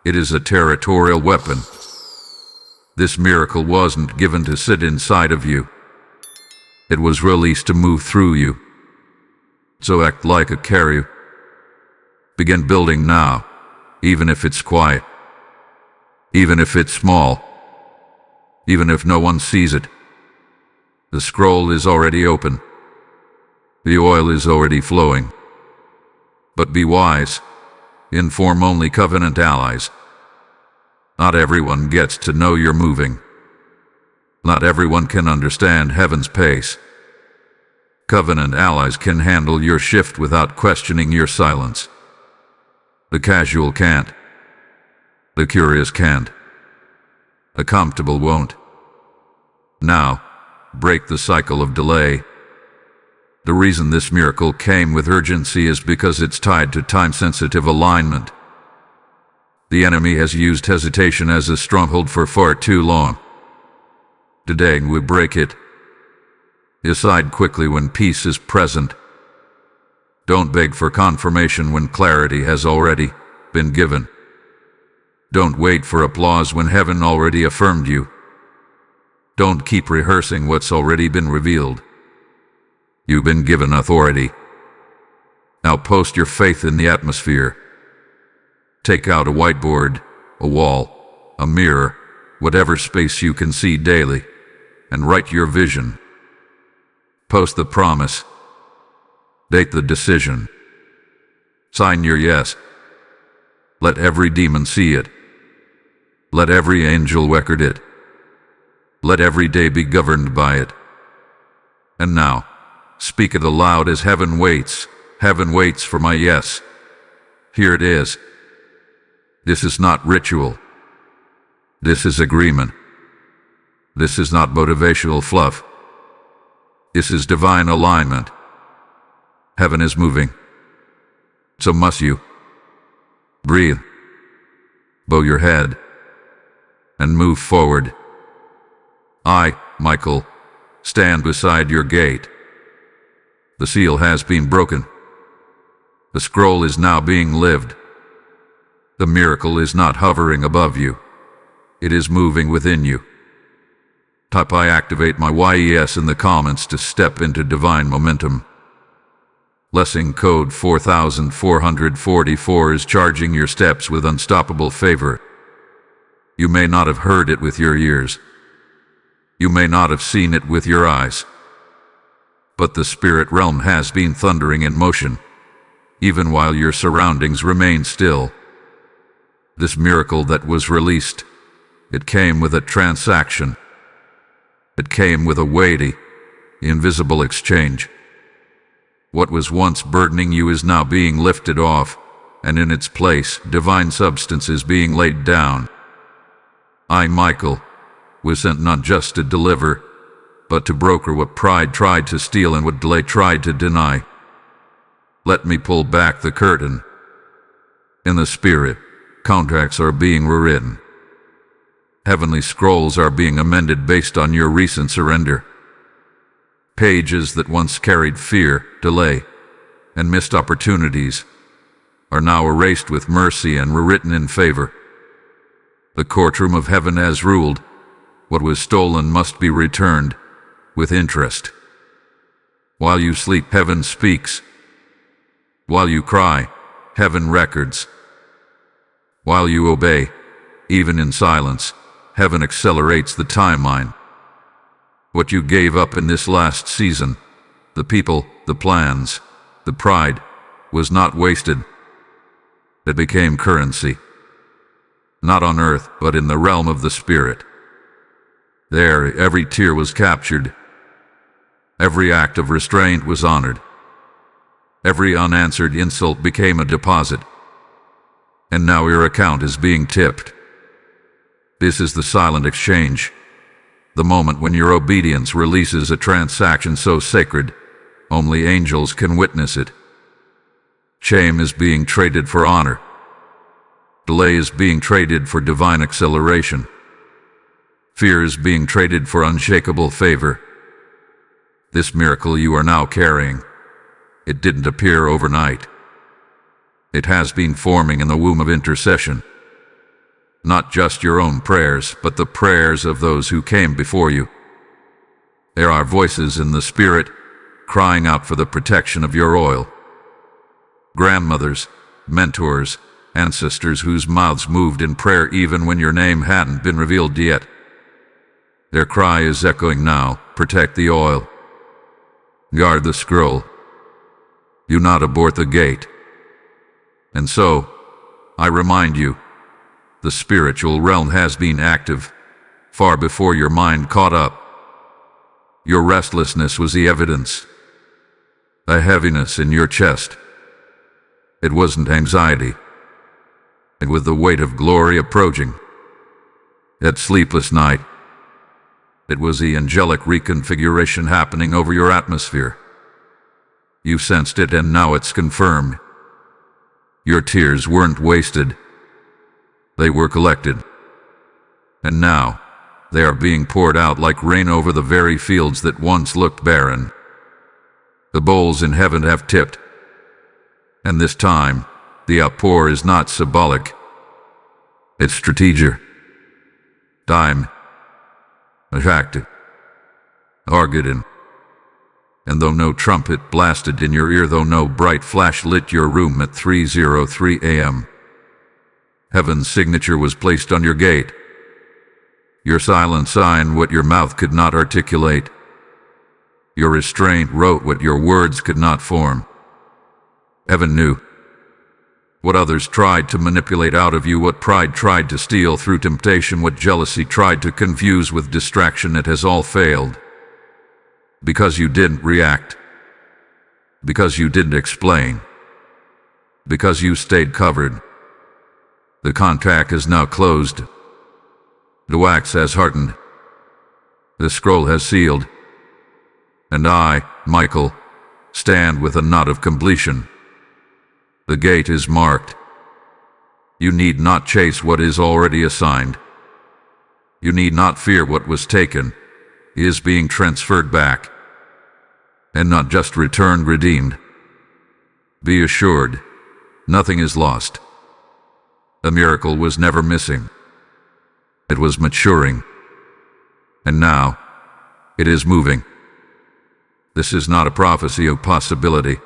[SPEAKER 1] it is a territorial weapon. This miracle wasn't given to sit inside of you. It was released to move through you. So act like a carrier. Begin building now, even if it's quiet, even if it's small, even if no one sees it. The scroll is already open. The oil is already flowing. But be wise. Inform only covenant allies. Not everyone gets to know you're moving. Not everyone can understand heaven's pace. Covenant allies can handle your shift without questioning your silence. The casual can't. The curious can't. The comfortable won't. Now, break the cycle of delay. The reason this miracle came with urgency is because it's tied to time-sensitive alignment. The enemy has used hesitation as a stronghold for far too long. Today we break it. Decide quickly when peace is present. Don't beg for confirmation when clarity has already been given. Don't wait for applause when heaven already affirmed you. Don't keep rehearsing what's already been revealed. You've been given authority. Now post your faith in the atmosphere. Take out a whiteboard, a wall, a mirror, whatever space you can see daily, and write your vision. Post the promise. Date the decision. Sign your yes. Let every demon see it. Let every angel record it. Let every day be governed by it. And now, speak it aloud as heaven waits. Heaven waits for my yes. Here it is. This is not ritual. This is agreement. This is not motivational fluff. This is divine alignment. Heaven is moving. So must you. Breathe. Bow your head. And move forward. I, Michael, stand beside your gate. The seal has been broken. The scroll is now being lived. The miracle is not hovering above you. It is moving within you. Type I activate my YES in the comments to step into divine momentum. Blessing code 4444 is charging your steps with unstoppable favor. You may not have heard it with your ears. You may not have seen it with your eyes. But the spirit realm has been thundering in motion, even while your surroundings remain still. This miracle that was released, it came with a transaction. It came with a weighty, invisible exchange. What was once burdening you is now being lifted off, and in its place, divine substance is being laid down. I, Michael, was sent not just to deliver, but to broker what pride tried to steal and what delay tried to deny. Let me pull back the curtain. In the spirit, contracts are being rewritten. Heavenly scrolls are being amended based on your recent surrender. Pages that once carried fear, delay, and missed opportunities are now erased with mercy and rewritten in favor. The courtroom of heaven has ruled. What was stolen must be returned with interest. While you sleep, heaven speaks. While you cry, heaven records. While you obey, even in silence, heaven accelerates the timeline. What you gave up in this last season, the people, the plans, the pride, was not wasted. It became currency. Not on earth, but in the realm of the spirit. There, every tear was captured. Every act of restraint was honored. Every unanswered insult became a deposit. And now your account is being tipped. This is the silent exchange. The moment when your obedience releases a transaction so sacred, only angels can witness it. Shame is being traded for honor. Delay is being traded for divine acceleration. Fear is being traded for unshakable favor. This miracle you are now carrying, it didn't appear overnight. It has been forming in the womb of intercession. Not just your own prayers, but the prayers of those who came before you. There are voices in the Spirit crying out for the protection of your oil. Grandmothers, mentors, ancestors whose mouths moved in prayer even when your name hadn't been revealed yet. Their cry is echoing now, protect the oil. Guard the scroll. Do not abort the gate. And so, I remind you, the spiritual realm has been active, far before your mind caught up. Your restlessness was the evidence. A heaviness in your chest. It wasn't anxiety. It was the weight of glory approaching. That sleepless night. It was the angelic reconfiguration happening over your atmosphere. You sensed it and now it's confirmed. Your tears weren't wasted. They were collected. And now, they are being poured out like rain over the very fields that once looked barren. The bowls in heaven have tipped. And this time, the outpour is not symbolic. It's strategic. Time. Attractive. Argidon. And though no trumpet blasted in your ear, though no bright flash lit your room at 3:03 a.m., heaven's signature was placed on your gate. Your silent sign what your mouth could not articulate. Your restraint wrote what your words could not form. Heaven knew. What others tried to manipulate out of you, what pride tried to steal through temptation, what jealousy tried to confuse with distraction, it has all failed. Because you didn't react. Because you didn't explain. Because you stayed covered. The contract is now closed. The wax has hardened. The scroll has sealed. And I, Michael, stand with a knot of completion. The gate is marked. You need not chase what is already assigned. You need not fear what was taken. It is being transferred back. And not just returned, redeemed. Be assured, nothing is lost. The miracle was never missing. It was maturing. And now, it is moving. This is not a prophecy of possibility.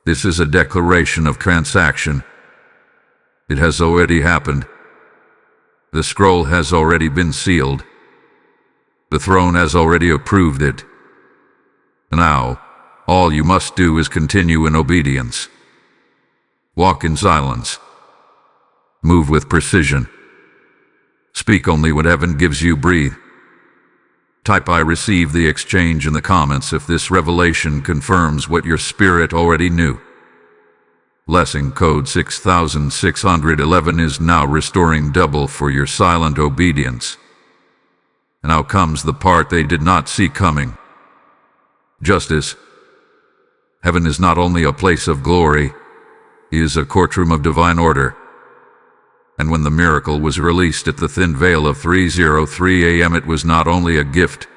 [SPEAKER 1] This is a declaration of transaction. It has already happened. The scroll has already been sealed. The throne has already approved it. Now, all you must do is continue in obedience. Walk in silence. Move with precision. Speak only what heaven gives you. Breathe. Type I receive the exchange in the comments if this revelation confirms what your spirit already knew. Blessing code 6611 is now restoring double for your silent obedience. Now comes the part they did not see coming. Justice. Heaven is not only a place of glory, it is a courtroom of divine order. And when the miracle was released at the thin veil of 3:03 a.m., it was not only a gift,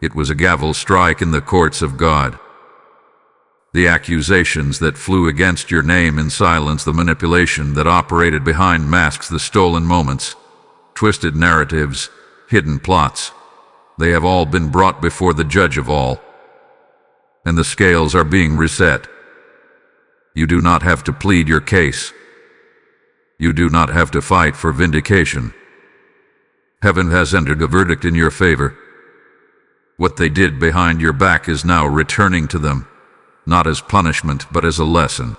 [SPEAKER 1] it was a gavel strike in the courts of God. The accusations that flew against your name in silence, the manipulation that operated behind masks, the stolen moments, twisted narratives, hidden plots, they have all been brought before the judge of all. And the scales are being reset. You do not have to plead your case. You do not have to fight for vindication. Heaven has entered a verdict in your favor. What they did behind your back is now returning to them, not as punishment but as a lesson.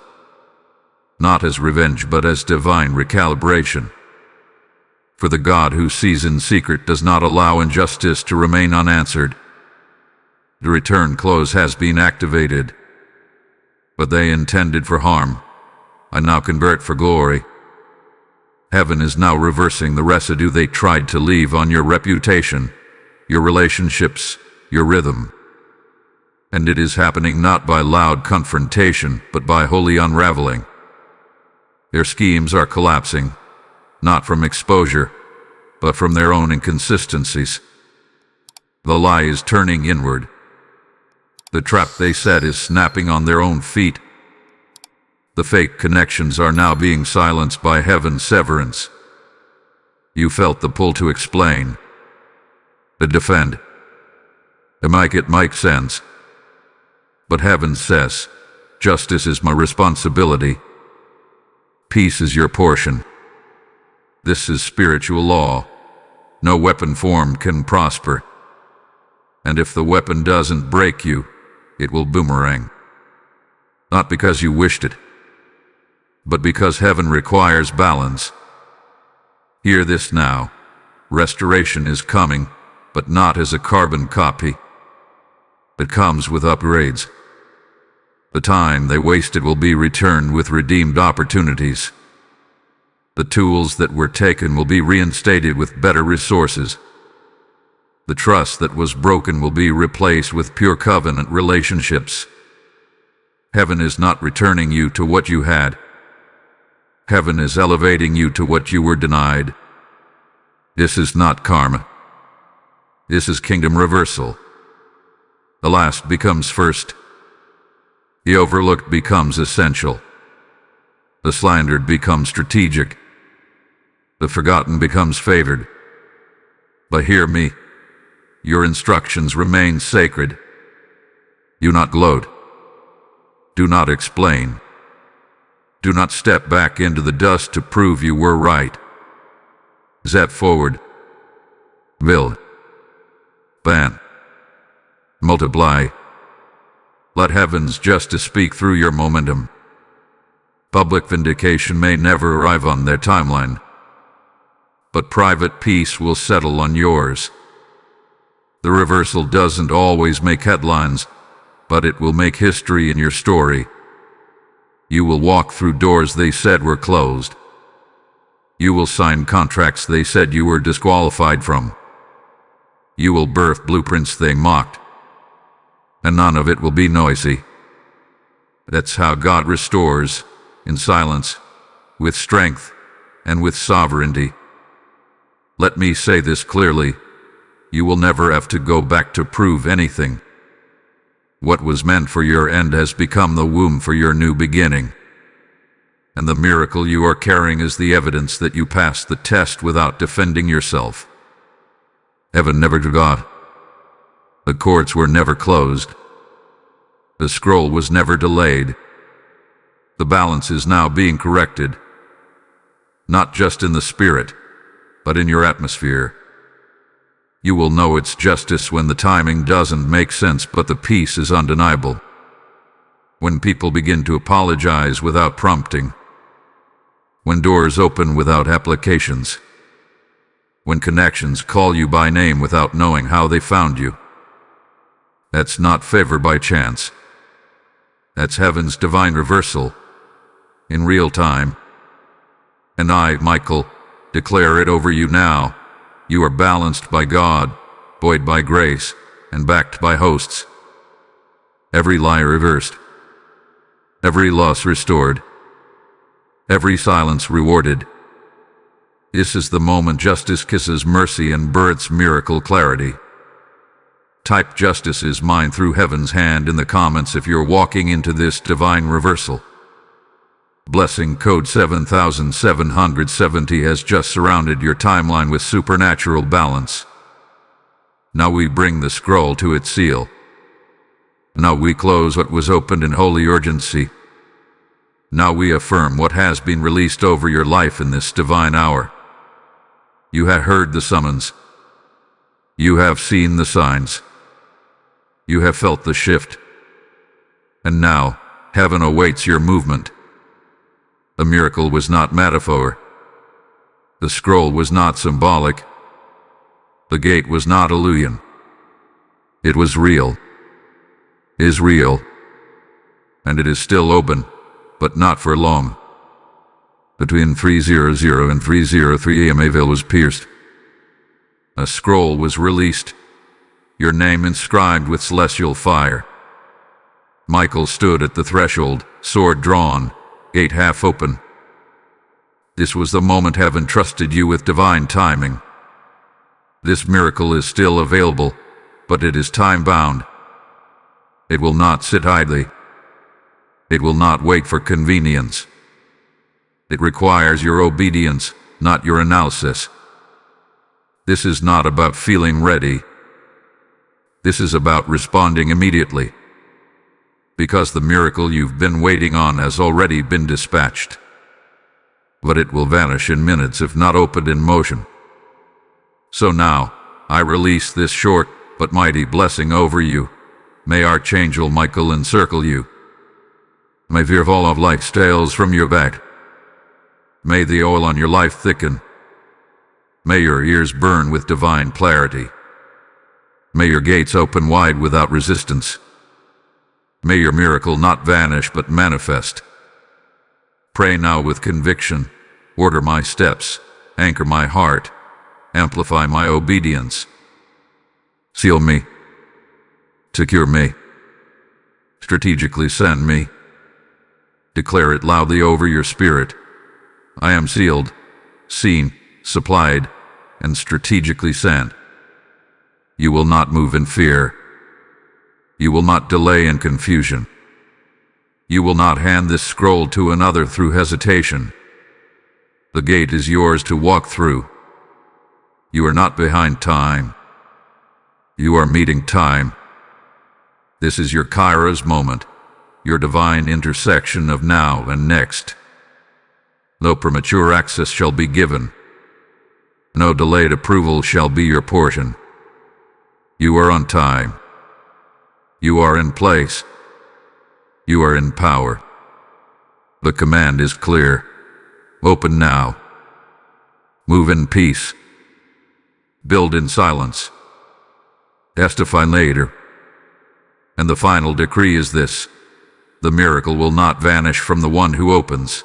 [SPEAKER 1] Not as revenge but as divine recalibration. For the God who sees in secret does not allow injustice to remain unanswered. The return clause has been activated. But they intended for harm. I now convert for glory. Heaven is now reversing the residue they tried to leave on your reputation, your relationships, your rhythm. And it is happening not by loud confrontation, but by holy unraveling. Their schemes are collapsing, not from exposure, but from their own inconsistencies. The lie is turning inward. The trap they set is snapping on their own feet. The fake connections are now being silenced by heaven's severance. You felt the pull to explain, to defend, to make it make sense. But heaven says, justice is my responsibility. Peace is your portion. This is spiritual law. No weapon formed can prosper. And if the weapon doesn't break you, it will boomerang. Not because you wished it, but because heaven requires balance. Hear this now. Restoration is coming, but not as a carbon copy. It comes with upgrades. The time they wasted will be returned with redeemed opportunities. The tools that were taken will be reinstated with better resources. The trust that was broken will be replaced with pure covenant relationships. Heaven is not returning you to what you had. Heaven is elevating you to what you were denied. This is not karma. This is kingdom reversal. The last becomes first. The overlooked becomes essential. The slandered becomes strategic. The forgotten becomes favored. But hear me. Your instructions remain sacred. Do not gloat. Do not explain. Do not step back into the dust to prove you were right. Step forward. Build. Ban. Multiply. Let heaven's justice speak through your momentum. Public vindication may never arrive on their timeline, but private peace will settle on yours. The reversal doesn't always make headlines, but it will make history in your story. You will walk through doors they said were closed. You will sign contracts they said you were disqualified from. You will birth blueprints they mocked. And none of it will be noisy. That's how God restores, in silence, with strength, and with sovereignty. Let me say this clearly. You will never have to go back to prove anything. What was meant for your end has become the womb for your new beginning. And the miracle you are carrying is the evidence that you passed the test without defending yourself. Heaven never forgot. The courts were never closed. The scroll was never delayed. The balance is now being corrected. Not just in the spirit, but in your atmosphere. You will know it's justice when the timing doesn't make sense, but the peace is undeniable. When people begin to apologize without prompting. When doors open without applications. When connections call you by name without knowing how they found you. That's not favor by chance. That's heaven's divine reversal. In real time. And I, Michael, declare it over you now. You are balanced by God, buoyed by grace, and backed by hosts. Every lie reversed. Every loss restored. Every silence rewarded. This is the moment justice kisses mercy and births miracle clarity. Type justice is mine through heaven's hand in the comments if you're walking into this divine reversal. Blessing code 7770 has just surrounded your timeline with supernatural balance. Now we bring the scroll to its seal. Now we close what was opened in holy urgency. Now we affirm what has been released over your life in this divine hour. You have heard the summons. You have seen the signs. You have felt the shift. And now, heaven awaits your movement. The miracle was not metaphor. The scroll was not symbolic. The gate was not illusion. It was real. Is real. And it is still open, but not for long. Between 3:00 and 3:03 a.m. a veil was pierced. A scroll was released, your name inscribed with celestial fire. Michael stood at the threshold, sword drawn, gate half open. This was the moment heaven trusted you with divine timing. This miracle is still available, but it is time-bound. It will not sit idly. It will not wait for convenience. It requires your obedience, not your analysis. This is not about feeling ready. This is about responding immediately. Because the miracle you've been waiting on has already been dispatched. But it will vanish in minutes if not opened in motion. So now, I release this short but mighty blessing over you. May Archangel Michael encircle you. May the all of life stales from your back. May the oil on your life thicken. May your ears burn with divine clarity. May your gates open wide without resistance. May your miracle not vanish but manifest. Pray now with conviction. Order my steps. Anchor my heart. Amplify my obedience. Seal me. Secure me. Strategically send me. Declare it loudly over your spirit. I am sealed, seen, supplied, and strategically sent. You will not move in fear. You will not delay in confusion. You will not hand this scroll to another through hesitation. The gate is yours to walk through. You are not behind time. You are meeting time. This is your Kairos moment, your divine intersection of now and next. No premature access shall be given. No delayed approval shall be your portion. You are on time. You are in place. You are in power. The command is clear. Open now. Move in peace. Build in silence. Testify later. And the final decree is this: the miracle will not vanish from the one who opens.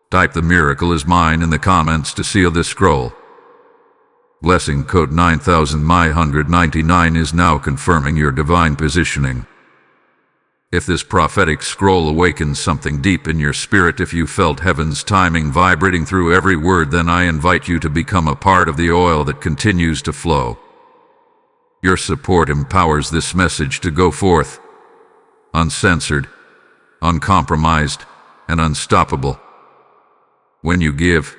[SPEAKER 1] Type "the miracle is mine" in the comments to seal this scroll. Blessing code 9199 is now confirming your divine positioning. If this prophetic scroll awakens something deep in your spirit, if you felt heaven's timing vibrating through every word, then I invite you to become a part of the oil that continues to flow. Your support empowers this message to go forth, uncensored, uncompromised, and unstoppable. When you give,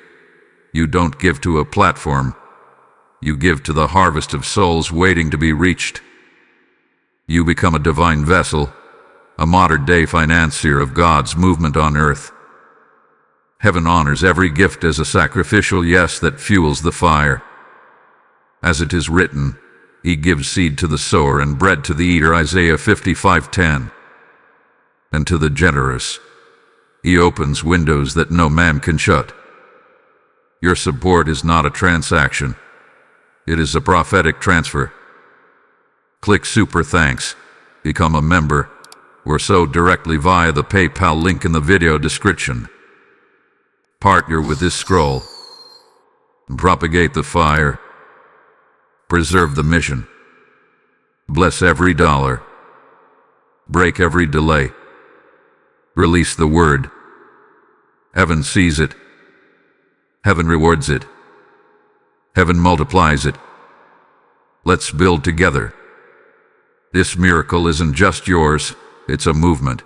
[SPEAKER 1] you don't give to a platform. You give to the harvest of souls waiting to be reached. You become a divine vessel, a modern-day financier of God's movement on earth. Heaven honors every gift as a sacrificial yes that fuels the fire. As it is written, He gives seed to the sower and bread to the eater, Isaiah 55:10. And to the generous, He opens windows that no man can shut. Your support is not a transaction. It is a prophetic transfer. Click Super Thanks, become a member, or sow directly via the PayPal link in the video description. Partner with this scroll. Propagate the fire. Preserve the mission. Bless every dollar. Break every delay. Release the word. Heaven sees it. Heaven rewards it. Heaven multiplies it. Let's build together. This miracle isn't just yours, it's a movement.